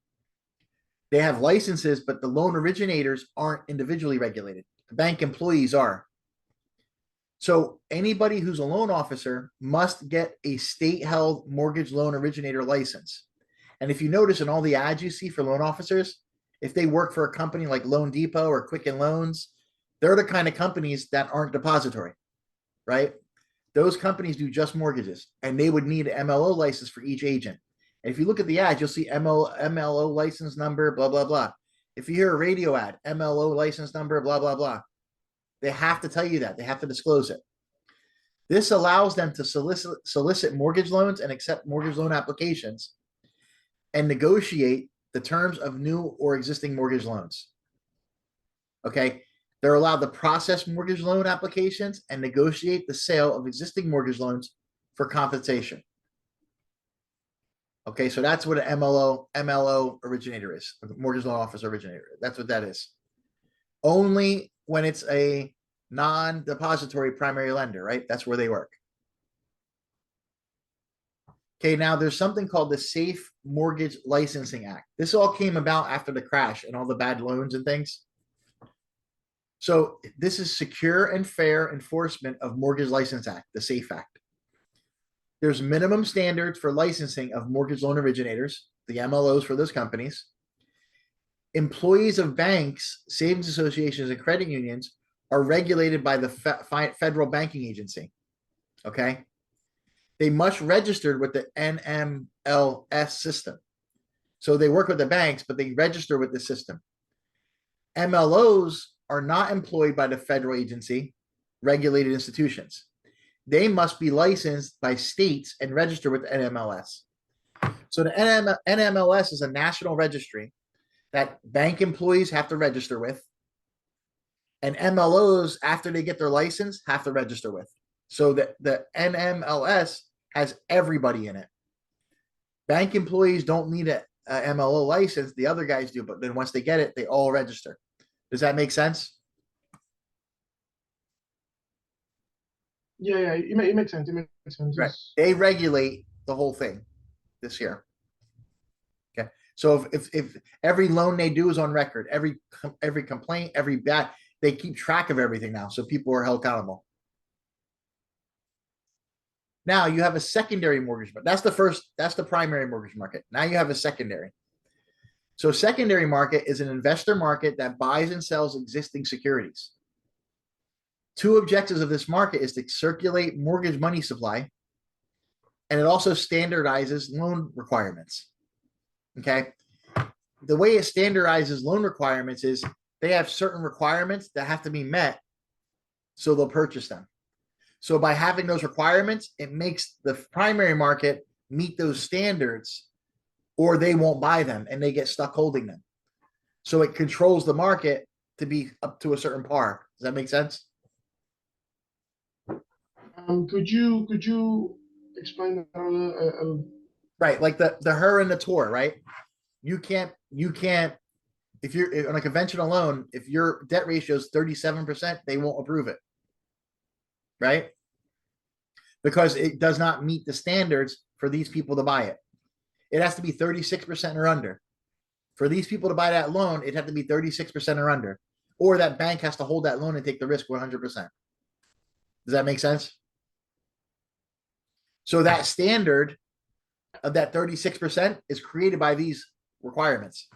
A: They have licenses, but the loan originators aren't individually regulated. The bank employees are. So anybody who's a loan officer must get a state-held mortgage loan originator license. And if you notice in all the ads you see for loan officers, if they work for a company like Loan Depot or Quicken Loans, they're the kind of companies that aren't depository, right? Those companies do just mortgages, and they would need an MLO license for each agent. And if you look at the ads, you'll see MLO license number, blah, blah, blah. If you hear a radio ad, MLO license number, blah, blah, blah. They have to tell you that. They have to disclose it. This allows them to solicit mortgage loans and accept mortgage loan applications and negotiate the terms of new or existing mortgage loans. Okay. They're allowed to process mortgage loan applications and negotiate the sale of existing mortgage loans for compensation. Okay. So that's what an MLO originator is, a mortgage loan officer originator. That's what that is. Only when it's a non-depository primary lender, right? That's where they work. Okay, now there's something called the Safe Mortgage Licensing Act. This all came about after the crash and all the bad loans and things. So this is secure and fair enforcement of Mortgage License Act, the SAFE Act. There's minimum standards for licensing of mortgage loan originators, the MLOs for those companies. Employees of banks, savings associations, and credit unions are regulated by the federal banking agency. Okay. they must register with the NMLS system. So they work with the banks, but they register with the system. MLOs are not employed by the federal agency, regulated institutions. They must be licensed by states and register with the NMLS. So the NMLS is a national registry that bank employees have to register with, and MLOs, after they get their license, have to register with. So the NMLS has everybody in it. Bank employees don't need a MLO license. The other guys do, but then once they get it, they all register. Does that make sense?
B: Yeah, it makes sense. It makes sense.
A: Right. They regulate the whole thing this year. Okay. So if every loan they do is on record, every complaint, every bat, they keep track of everything now. So people are held accountable. Now you have a secondary mortgage, but that's the primary mortgage market. Now you have a secondary. So secondary market is an investor market that buys and sells existing securities. Two objectives of this market is to circulate mortgage money supply, and it also standardizes loan requirements. Okay. The way it standardizes loan requirements is they have certain requirements that have to be met, so they'll purchase them. So by having those requirements, it makes the primary market meet those standards, or they won't buy them and they get stuck holding them. So it controls the market to be up to a certain par. Does that make sense?
B: Could you explain that a little?
A: Right, like the her and the tour, right? You can't if you're on a conventional loan, if your debt ratio is 37%, they won't approve it. Right? Because it does not meet the standards for these people to buy it. It has to be 36% or under. For these people to buy that loan, it had to be 36% or under. Or that bank has to hold that loan and take the risk 100%. Does that make sense? So that standard of that 36% is created by these requirements.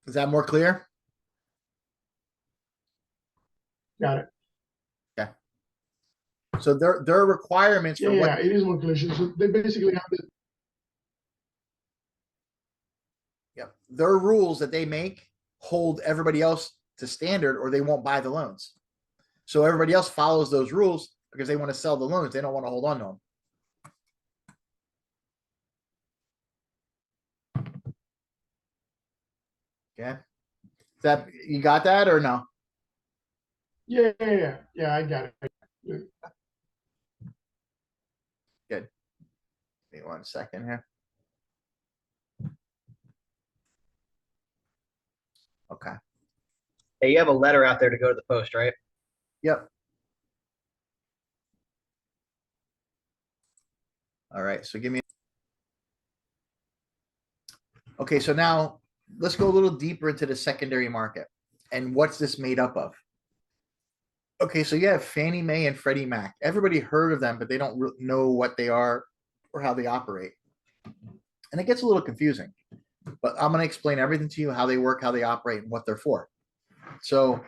A: Is that more clear?
B: Got it.
A: Okay. So their requirements for
B: what it is more clear. So they basically have this.
A: Yeah, their rules that they make hold everybody else to standard, or they won't buy the loans. So everybody else follows those rules because they want to sell the loans. They don't want to hold on to them. Okay. That you got that or no?
B: Yeah, I got it. Yeah.
A: Good. Wait 1 second here. Okay.
C: Hey, you have a letter out there to go to the post, right?
A: Yep. All right. So give me. Okay. So now let's go a little deeper into the secondary market and what's this made up of. Okay. So you have Fannie Mae and Freddie Mac. Everybody heard of them, but they don't know what they are or how they operate. And it gets a little confusing, but I'm going to explain everything to you, how they work, how they operate, and what they're for. So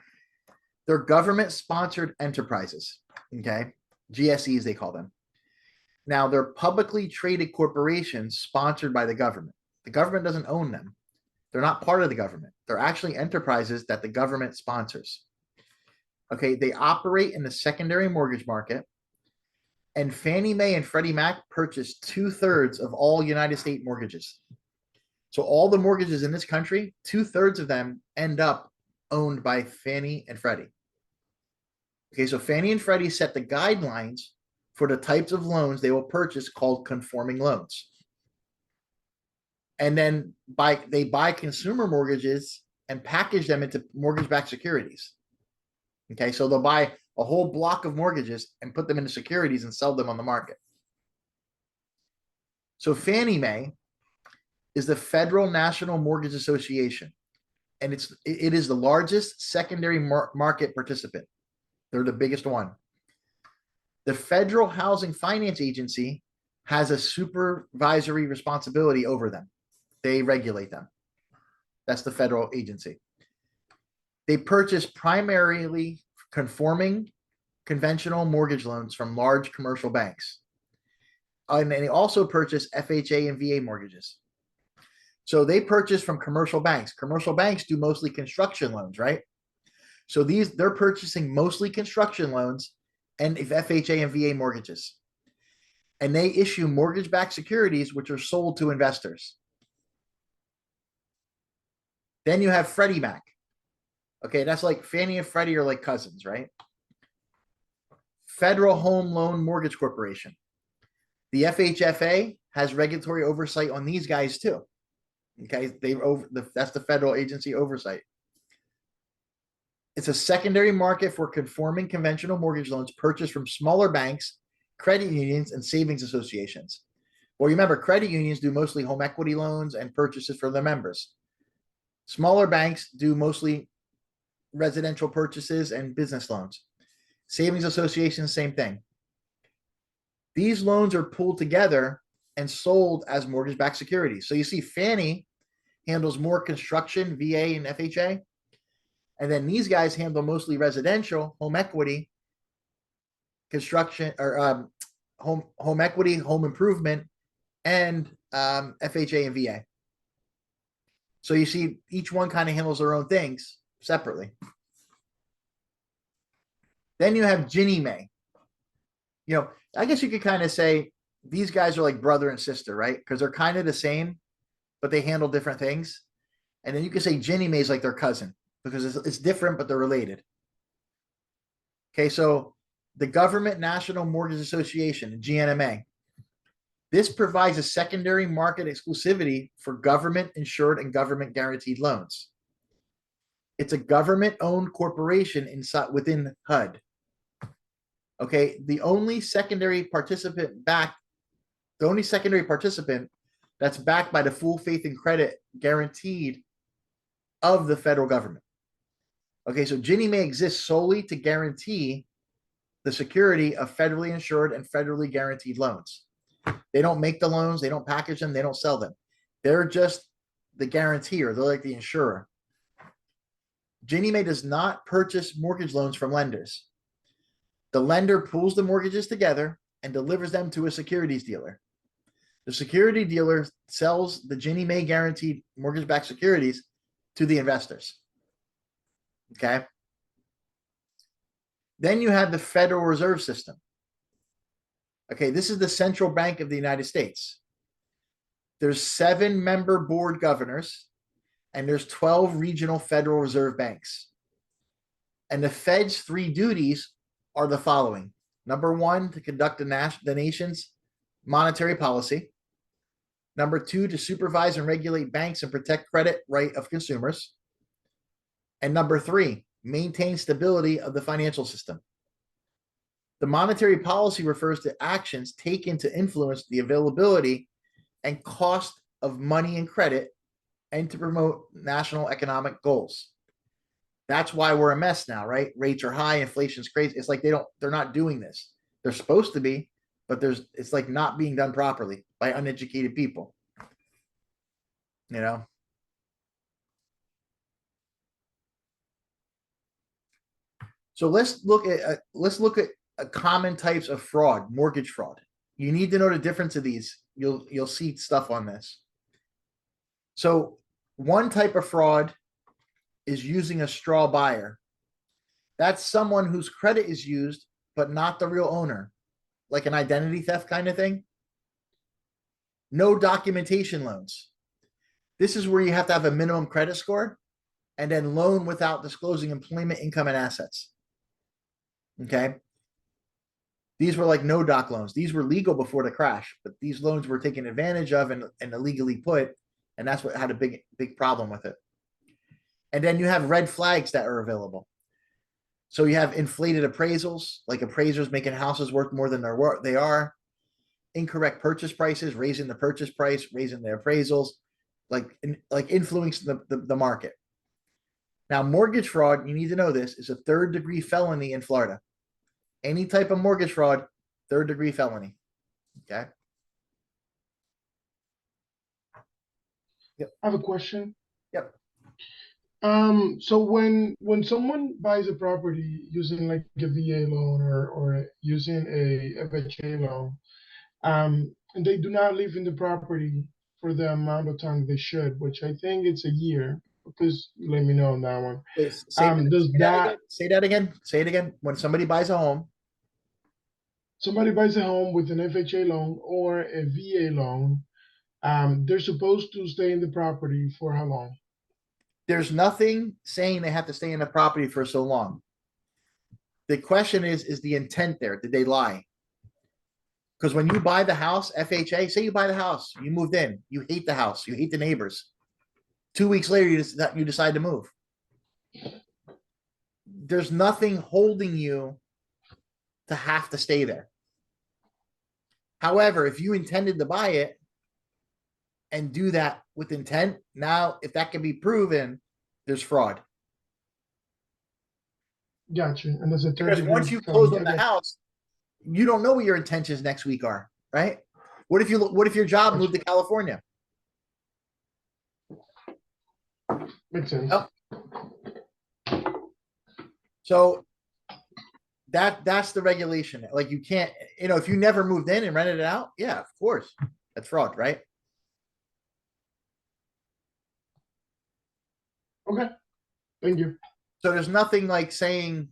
A: they're government sponsored enterprises. Okay. GSEs, they call them. Now they're publicly traded corporations sponsored by the government. The government doesn't own them. They're not part of the government. They're actually enterprises that the government sponsors. Okay. They operate in the secondary mortgage market, and Fannie Mae and Freddie Mac purchase 2/3 of all United States mortgages. So all the mortgages in this country, 2/3 of them end up owned by Fannie and Freddie. Okay, so Fannie and Freddie set the guidelines for the types of loans they will purchase, called conforming loans. And then they buy consumer mortgages and package them into mortgage-backed securities. Okay, so they'll buy a whole block of mortgages and put them into securities and sell them on the market. So Fannie Mae is the Federal National Mortgage Association, and it is the largest secondary market participant. They're the biggest one. The Federal Housing Finance Agency has a supervisory responsibility over them. They regulate them. That's the federal agency. They purchase primarily conforming conventional mortgage loans from large commercial banks. And they also purchase FHA and VA mortgages. So they purchase from commercial banks. Commercial banks do mostly construction loans, right? So they're purchasing mostly construction loans and FHA and VA mortgages. And they issue mortgage-backed securities, which are sold to investors. Then you have Freddie Mac. Okay, that's like Fannie and Freddie are like cousins, right? Federal Home Loan Mortgage Corporation. The FHFA has regulatory oversight on these guys too. Okay, that's the federal agency oversight. It's a secondary market for conforming conventional mortgage loans purchased from smaller banks, credit unions, and savings associations. Well, remember, credit unions do mostly home equity loans and purchases for their members. Smaller banks do mostly residential purchases and business loans. Savings associations, same thing. These loans are pulled together and sold as mortgage-backed securities. So you see Fannie handles more construction, VA, and FHA. And then these guys handle mostly residential, home equity, construction, or home equity, home improvement, and FHA and VA. So you see each one kind of handles their own things separately. Then you have Ginnie Mae. You know, I guess you could kind of say these guys are like brother and sister, right? Because they're kind of the same, but they handle different things. And then you could say Ginnie Mae is like their cousin because it's different, but they're related. Okay, so the Government National Mortgage Association, GNMA. This provides a secondary market exclusivity for government insured and government guaranteed loans. It's a government-owned corporation within HUD. Okay, the only secondary participant that's backed by the full faith and credit guaranteed of the federal government. Okay, so Ginnie Mae exists solely to guarantee the security of federally insured and federally guaranteed loans. They don't make the loans, they don't package them, they don't sell them. They're just the guarantor, they're like the insurer. Ginnie Mae does not purchase mortgage loans from lenders. The lender pools the mortgages together and delivers them to a securities dealer. The security dealer sells the Ginnie Mae guaranteed mortgage-backed securities to the investors. Okay. Then you have the Federal Reserve System. Okay, this is the central bank of the United States. There's 7 member board governors, and there's 12 regional Federal Reserve banks. And the Fed's 3 duties are the following. Number 1, to conduct the nation's monetary policy. Number 2, to supervise and regulate banks and protect credit right of consumers. And number 3, maintain stability of the financial system. The monetary policy refers to actions taken to influence the availability and cost of money and credit and to promote national economic goals. That's why we're a mess now, right? Rates are high, inflation's crazy. It's like they're not doing this. They're supposed to be, but it's like not being done properly by uneducated people. You know? So let's look at common types of fraud, mortgage fraud. You need to know the difference of these. You'll see stuff on this. So one type of fraud is using a straw buyer. That's someone whose credit is used, but not the real owner, like an identity theft kind of thing. No documentation loans. This is where you have to have a minimum credit score and then loan without disclosing employment, income, and assets. Okay. These were like no doc loans. These were legal before the crash, but these loans were taken advantage of and illegally put, and that's what had a big problem with it. And then you have red flags that are available. So you have inflated appraisals, like appraisers making houses worth more than they are. Incorrect purchase prices, raising the purchase price, raising the appraisals, like influencing the market. Now, mortgage fraud, you need to know this, is a 3rd-degree felony in Florida. Any type of mortgage fraud, 3rd-degree felony. Okay.
B: I have a question.
A: Yep.
B: So when someone buys a property using like a VA loan or using a FHA loan, and they do not live in the property for the amount of time they should, which I think it's a year. Please let me know on that one.
A: Wait,
B: Does
A: say that again.
B: that
A: Say that again. Say it again. When somebody buys a home,
B: somebody buys a home with an FHA loan or a VA loan, they're supposed to stay in the property for how long?
A: there's nothing saying they have to stay in the property for so long. The question is the intent there? Did they lie? Because when you buy the house, FHA, say you buy the house, you moved in, you hate the house, you hate the neighbors. 2 weeks later, you decide to move. There's nothing holding you to have to stay there. However, if you intended to buy it and do that with intent, now if that can be proven, there's fraud.
B: Gotcha. And there's a third
A: Because
B: degree
A: once you close
B: felony.
A: on the
B: Okay.
A: house, you don't know what your intentions next week are, right? What if your job moved to California?
B: Makes sense.
A: Oh. So that's the regulation. Like you can't, if you never moved in and rented it out, yeah, of course. That's fraud, right?
B: Okay. Thank you.
A: So there's nothing like saying,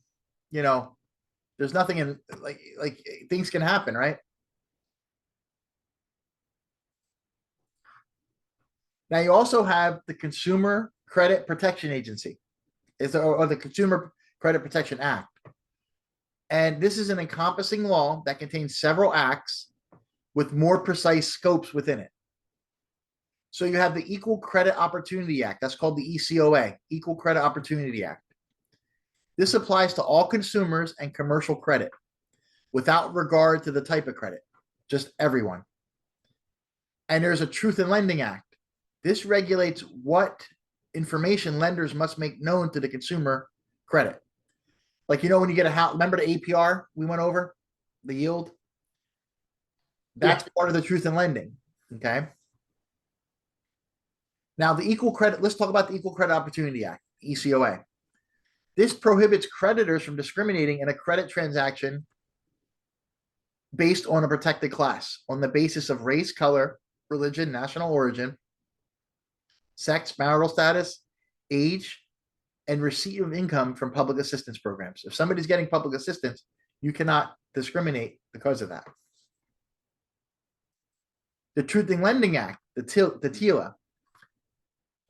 A: there's nothing in like things can happen, right? Now you also have the Consumer Credit Protection Agency, or the Consumer Credit Protection Act. And this is an encompassing law that contains several acts with more precise scopes within it. So you have the Equal Credit Opportunity Act. That's called the ECOA, Equal Credit Opportunity Act. This applies to all consumers and commercial credit without regard to the type of credit, just everyone. And there's a Truth in Lending Act. This regulates what information lenders must make known to the consumer credit. Like, when you get a house, remember the APR we went over, the yield? That's part of the Truth in Lending. Okay. Now let's talk about the Equal Credit Opportunity Act, ECOA. This prohibits creditors from discriminating in a credit transaction based on a protected class on the basis of race, color, religion, national origin, sex, marital status, age, and receipt of income from public assistance programs. If somebody's getting public assistance, you cannot discriminate because of that. The Truth in Lending Act, the TILA.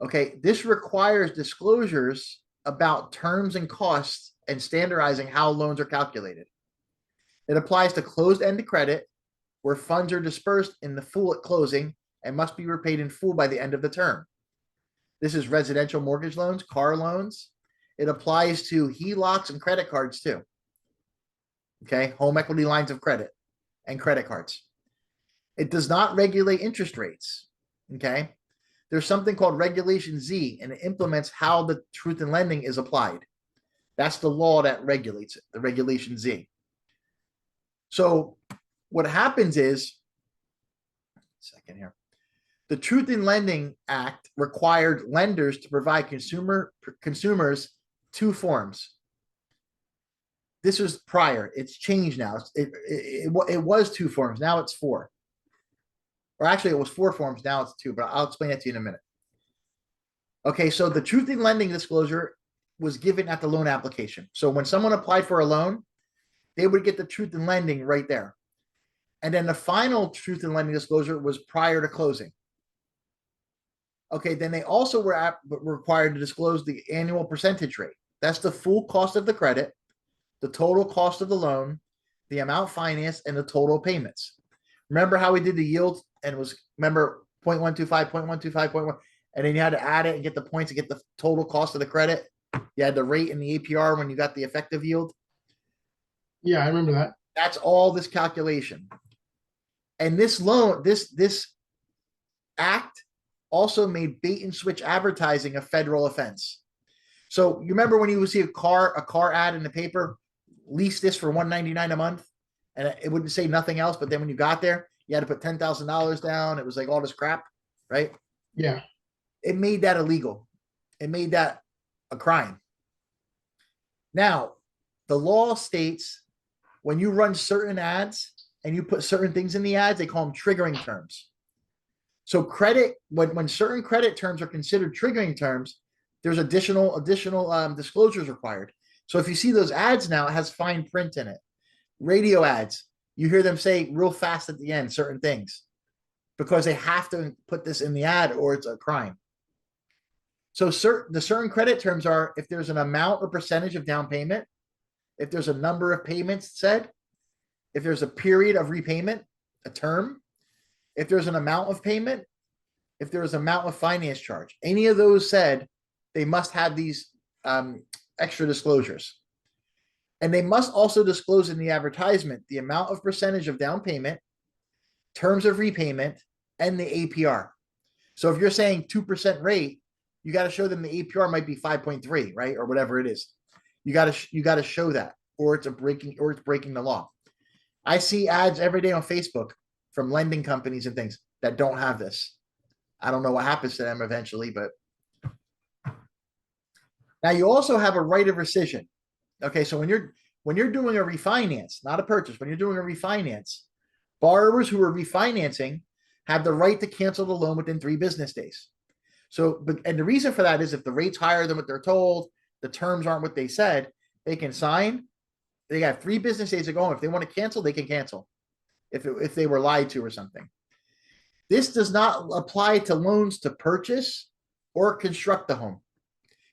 A: Okay, this requires disclosures about terms and costs and standardizing how loans are calculated. It applies to closed-ended credit where funds are dispersed in the full at closing and must be repaid in full by the end of the term. This is residential mortgage loans, car loans. It applies to HELOCs and credit cards too. Okay, home equity lines of credit and credit cards. It does not regulate interest rates. Okay, there's something called Regulation Z, and it implements how the Truth in Lending is applied. That's the law that regulates it, the Regulation Z. So what happens is, second here, the Truth in Lending Act required lenders to provide consumers two forms. This was prior. It's changed now. It was two forms. Now it's four. Or actually, it was four forms. Now it's two, but I'll explain that to you in a minute. Okay, so the Truth in Lending disclosure was given at the loan application. So when someone applied for a loan, they would get the Truth in Lending right there. And then the final Truth in Lending disclosure was prior to closing. Okay, then they also were required to disclose the annual percentage rate. That's the full cost of the credit, the total cost of the loan, the amount financed, and the total payments. Remember how we did the yield and remember 0.125, 0.125, 0.1, and then you had to add it and get the points to get the total cost of the credit. You had the rate and the APR when you got the effective yield.
B: Yeah, I remember that.
A: That's all this calculation. And this loan, this act also made bait and switch advertising a federal offense. So you remember when you would see a car ad in the paper, lease this for $199 a month, and it wouldn't say nothing else. But then when you got there, you had to put $10,000 down. It was like all this crap, right?
B: Yeah.
A: It made that illegal. It made that a crime. Now, the law states when you run certain ads and you put certain things in the ads, they call them triggering terms. So credit, when certain credit terms are considered triggering terms, there's additional disclosures required. So if you see those ads now, it has fine print in it. Radio ads, you hear them say real fast at the end certain things because they have to put this in the ad or it's a crime. So the certain credit terms are if there's an amount or percentage of down payment, if there's a number of payments said, if there's a period of repayment, a term, if there's an amount of payment, if there's an amount of finance charge, any of those said, they must have these extra disclosures. And they must also disclose in the advertisement the amount of percentage of down payment, terms of repayment, and the APR. So if you're saying 2% rate, you got to show them the APR might be 5.3, right? Or whatever it is. You got to show that, or it's breaking the law. I see ads every day on Facebook from lending companies and things that don't have this. I don't know what happens to them eventually, but now you also have a right of rescission. Okay, so when you're doing a refinance, not a purchase, when you're doing a refinance, borrowers who are refinancing have the right to cancel the loan within 3 business days. So, and the reason for that is if the rate's higher than what they're told, the terms aren't what they said, they can sign. They got 3 business days to go. If they want to cancel, they can cancel. If they were lied to or something. This does not apply to loans to purchase or construct the home.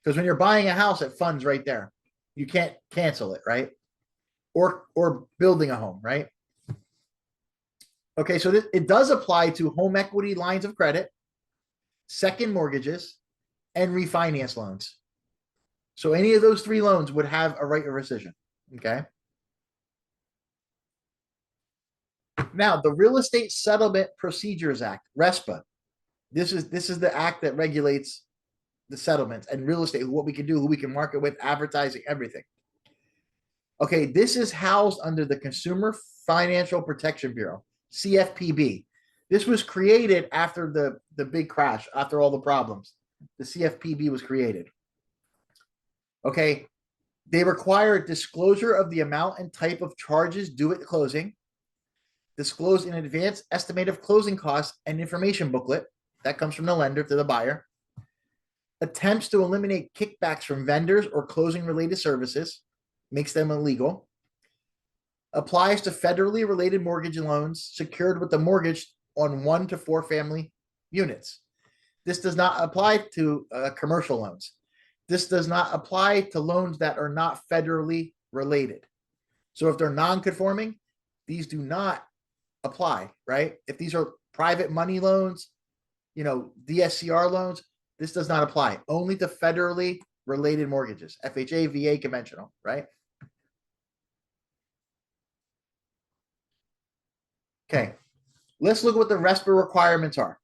A: Because when you're buying a house, it funds right there. You can't cancel it, right? Or building a home, right? Okay, so it does apply to home equity lines of credit, second mortgages, and refinance loans. So any of those 3 loans would have a right of rescission. Okay. Now, the Real Estate Settlement Procedures Act, RESPA. This is the act that regulates the settlements and real estate, what we can do, who we can market with, advertising, everything. Okay, this is housed under the Consumer Financial Protection Bureau, CFPB. This was created after the big crash, after all the problems. The CFPB was created. Okay, they require disclosure of the amount and type of charges due at closing, disclose in advance estimate of closing costs and information booklet that comes from the lender to the buyer, attempts to eliminate kickbacks from vendors or closing related services, makes them illegal, applies to federally related mortgage loans secured with the mortgage on 1 to 4 family units. This does not apply to commercial loans. This does not apply to loans that are not federally related. So if they're non-conforming, these do not apply, right? If these are private money loans, DSCR loans, this does not apply. Only to federally related mortgages, FHA, VA, conventional, right? Okay, let's look at what the RESPA requirements are.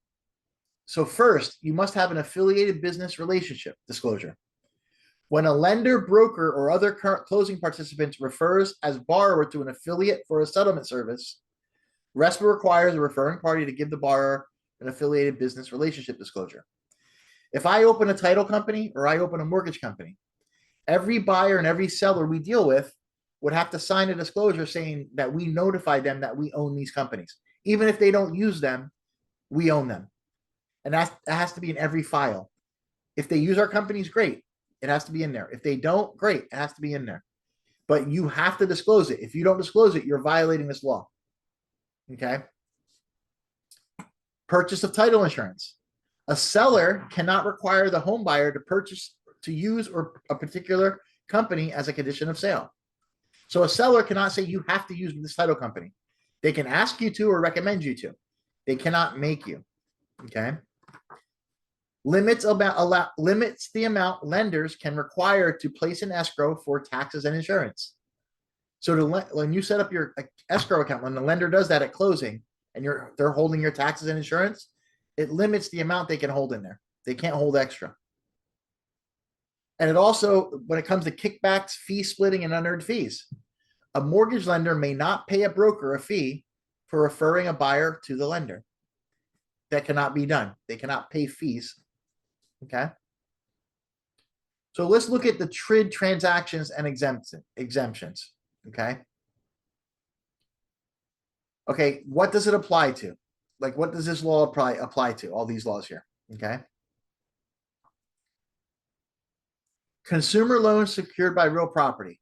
A: So first, you must have an affiliated business relationship disclosure. When a lender, broker, or other current closing participants refers as borrower to an affiliate for a settlement service, RESPA requires a referring party to give the borrower an affiliated business relationship disclosure. If I open a title company or I open a mortgage company, every buyer and every seller we deal with would have to sign a disclosure saying that we notify them that we own these companies. Even if they don't use them, we own them. And that has to be in every file. If they use our companies, great. It has to be in there. If they don't, great. It has to be in there. But you have to disclose it. If you don't disclose it, you're violating this law. Okay. Purchase of title insurance. A seller cannot require the home buyer to use a particular company as a condition of sale. So a seller cannot say you have to use this title company. They can ask you to or recommend you to. They cannot make you. Okay. Limits the amount lenders can require to place in escrow for taxes and insurance. So when you set up your escrow account, when the lender does that at closing and they're holding your taxes and insurance, it limits the amount they can hold in there. They can't hold extra. And it also, when it comes to kickbacks, fee splitting, and unearned fees, a mortgage lender may not pay a broker a fee for referring a buyer to the lender. That cannot be done. They cannot pay fees. Okay. So let's look at the TRID transactions and exemptions, okay? Okay, what does it apply to? Like, what does this law apply to? All these laws here, okay? Consumer loans secured by real property,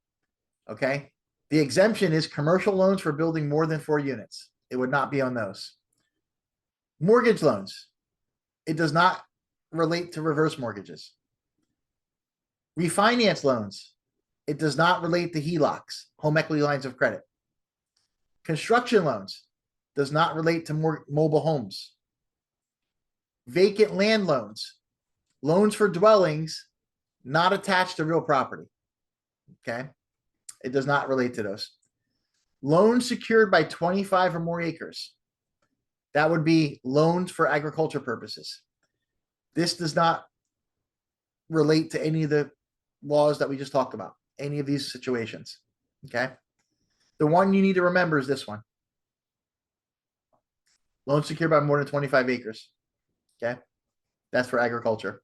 A: okay? The exemption is commercial loans for building more than 4 units. It would not be on those. Mortgage loans. It does not relate to reverse mortgages. Refinance loans. It does not relate to HELOCs, home equity lines of credit. Construction loans does not relate to mobile homes. Vacant land loans, loans for dwellings not attached to real property. Okay. It does not relate to those. Loans secured by 25 or more acres. That would be loans for agriculture purposes. This does not relate to any of the laws that we just talked about, any of these situations. Okay. The one you need to remember is this one. Loans secured by more than 25 acres. Okay. That's for agriculture.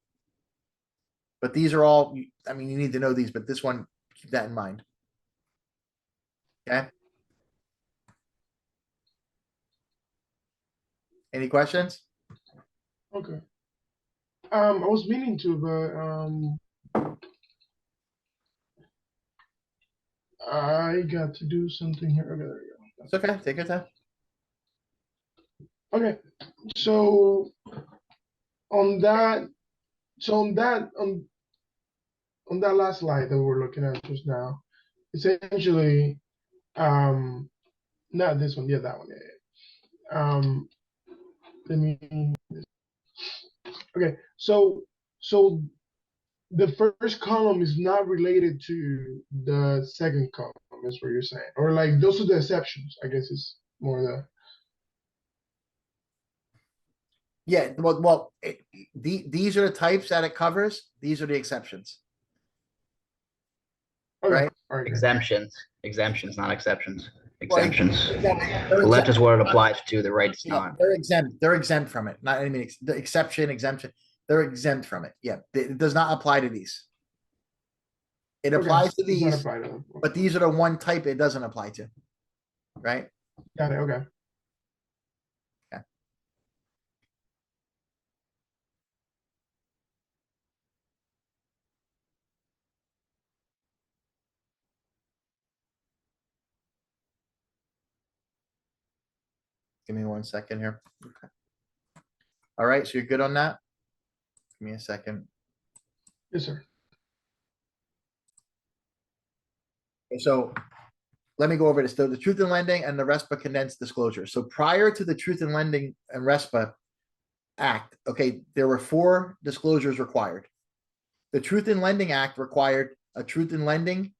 A: But these are all, I mean, you need to know these, but this one, keep that in mind. Okay. Any questions?
B: Okay. I was meaning to, but I got to do something here. Okay, there we go.
A: It's okay. Take your time.
B: Okay, so on that, on that last slide that we're looking at just now, essentially, not this one, yeah, that one, yeah. Let me. Okay, so the first column is not related to the second column, is what you're saying, or like those are the exceptions. I guess it's more the.
A: Yeah. These are the types that it covers. These are the exceptions.
B: Okay.
A: Right.
B: All right.
C: Exemptions, not exceptions. Exemptions.
A: They're
C: The left
A: exempt.
C: is what it applies to, the right is
A: Yeah,
C: not.
A: they're exempt. They're exempt from it. Not, I mean, the exemption. They're exempt from it. Yeah. It does not apply to these. It
B: Okay,
A: applies to
B: does not
A: these,
B: apply to them.
A: but these are the one type it doesn't apply to. Right.
B: Got it. Okay.
A: Give me 1 second here. Okay. All right. So you're good on that? Give me a second.
B: Yes, sir.
A: Okay, so let me go over this. The Truth in Lending and the RESPA condensed disclosure. So prior to the Truth in Lending and RESPA Act, okay, there were 4 disclosures required. The Truth in Lending Act required a truth in lending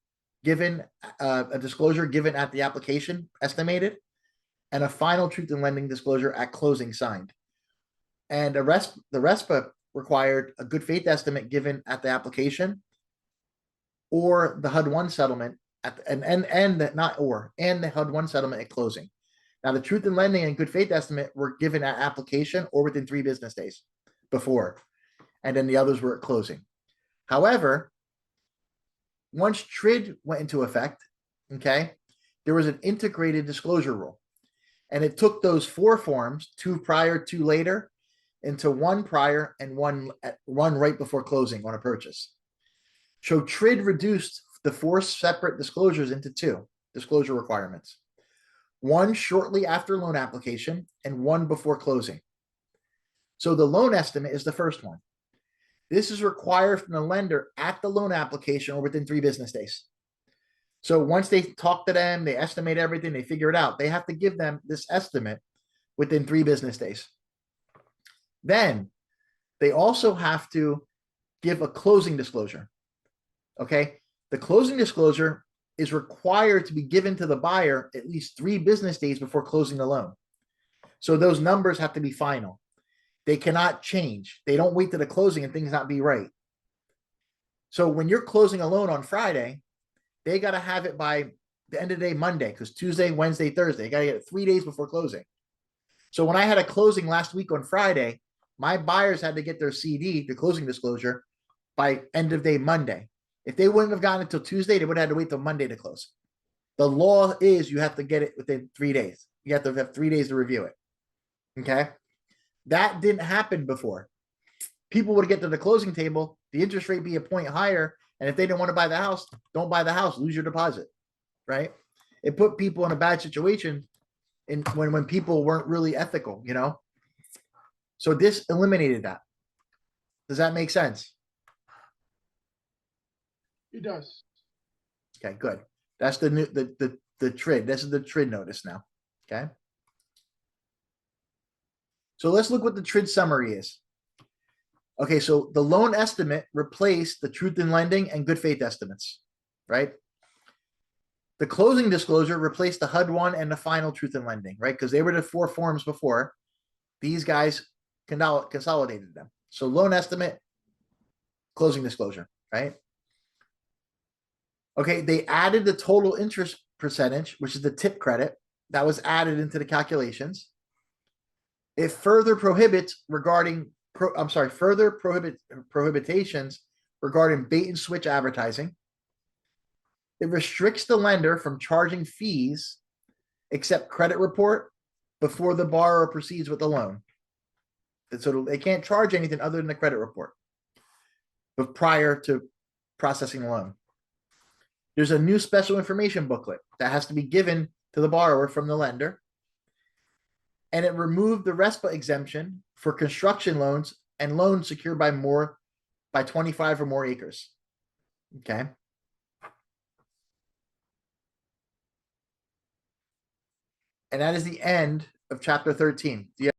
A: given, a disclosure given at the application estimated, and a final truth in lending disclosure at closing signed. And the RESPA required a good faith estimate given at the application, or the HUD-1 settlement at the, and the HUD-1 settlement at closing. Now, the truth in lending and good faith estimate were given at application or within 3 business days before, and then the others were at closing. However, once TRID went into effect, okay, there was an integrated disclosure rule, and it took those 4 forms, 2 prior, 2 later, into 1 prior and one right before closing on a purchase. So TRID reduced the 4 separate disclosures into 2 disclosure requirements. 1 shortly after loan application and 1 before closing. So the loan estimate is the first one. This is required from the lender at the loan application or within 3 business days. So once they talk to them, they estimate everything, they figure it out, they have to give them this estimate within 3 business days. Then they also have to give a closing disclosure. Okay. The closing disclosure is required to be given to the buyer at least 3 business days before closing the loan. So those numbers have to be final. They cannot change. They don't wait to the closing and things not be right. So when you're closing a loan on Friday, they got to have it by the end of the day, Monday, because Tuesday, Wednesday, Thursday, you got to get it 3 days before closing. So when I had a closing last week on Friday, my buyers had to get their CD, the closing disclosure, by end of day Monday. If they wouldn't have gotten it till Tuesday, they would have had to wait till Monday to close. The law is you have to get it within 3 days. You have to have 3 days to review it. Okay. That didn't happen before. People would get to the closing table, the interest rate be a point higher. And if they didn't want to buy the house, don't buy the house, lose your deposit. Right. It put people in a bad situation when people weren't really ethical, you know? So this eliminated that. Does that make sense?
B: It does.
A: Okay, good. That's the new the TRID. This is the TRID notice now. Okay. So let's look what the TRID summary is. Okay, so the loan estimate replaced the truth in lending and good faith estimates, right? The closing disclosure replaced the HUD 1 and the final truth in lending, right? Because they were the 4 forms before. These guys consolidated them. So loan estimate, closing disclosure, right? Okay, they added the total interest percentage, which is the tip credit that was added into the calculations. It further prohibits prohibitations regarding bait and switch advertising. It restricts the lender from charging fees except credit report before the borrower proceeds with the loan. And so they can't charge anything other than the credit report, but prior to processing the loan. There's a new special information booklet that has to be given to the borrower from the lender. And it removed the RESPA exemption for construction loans and loans secured by 25 or more acres. Okay. And that is the end of chapter 13. Do you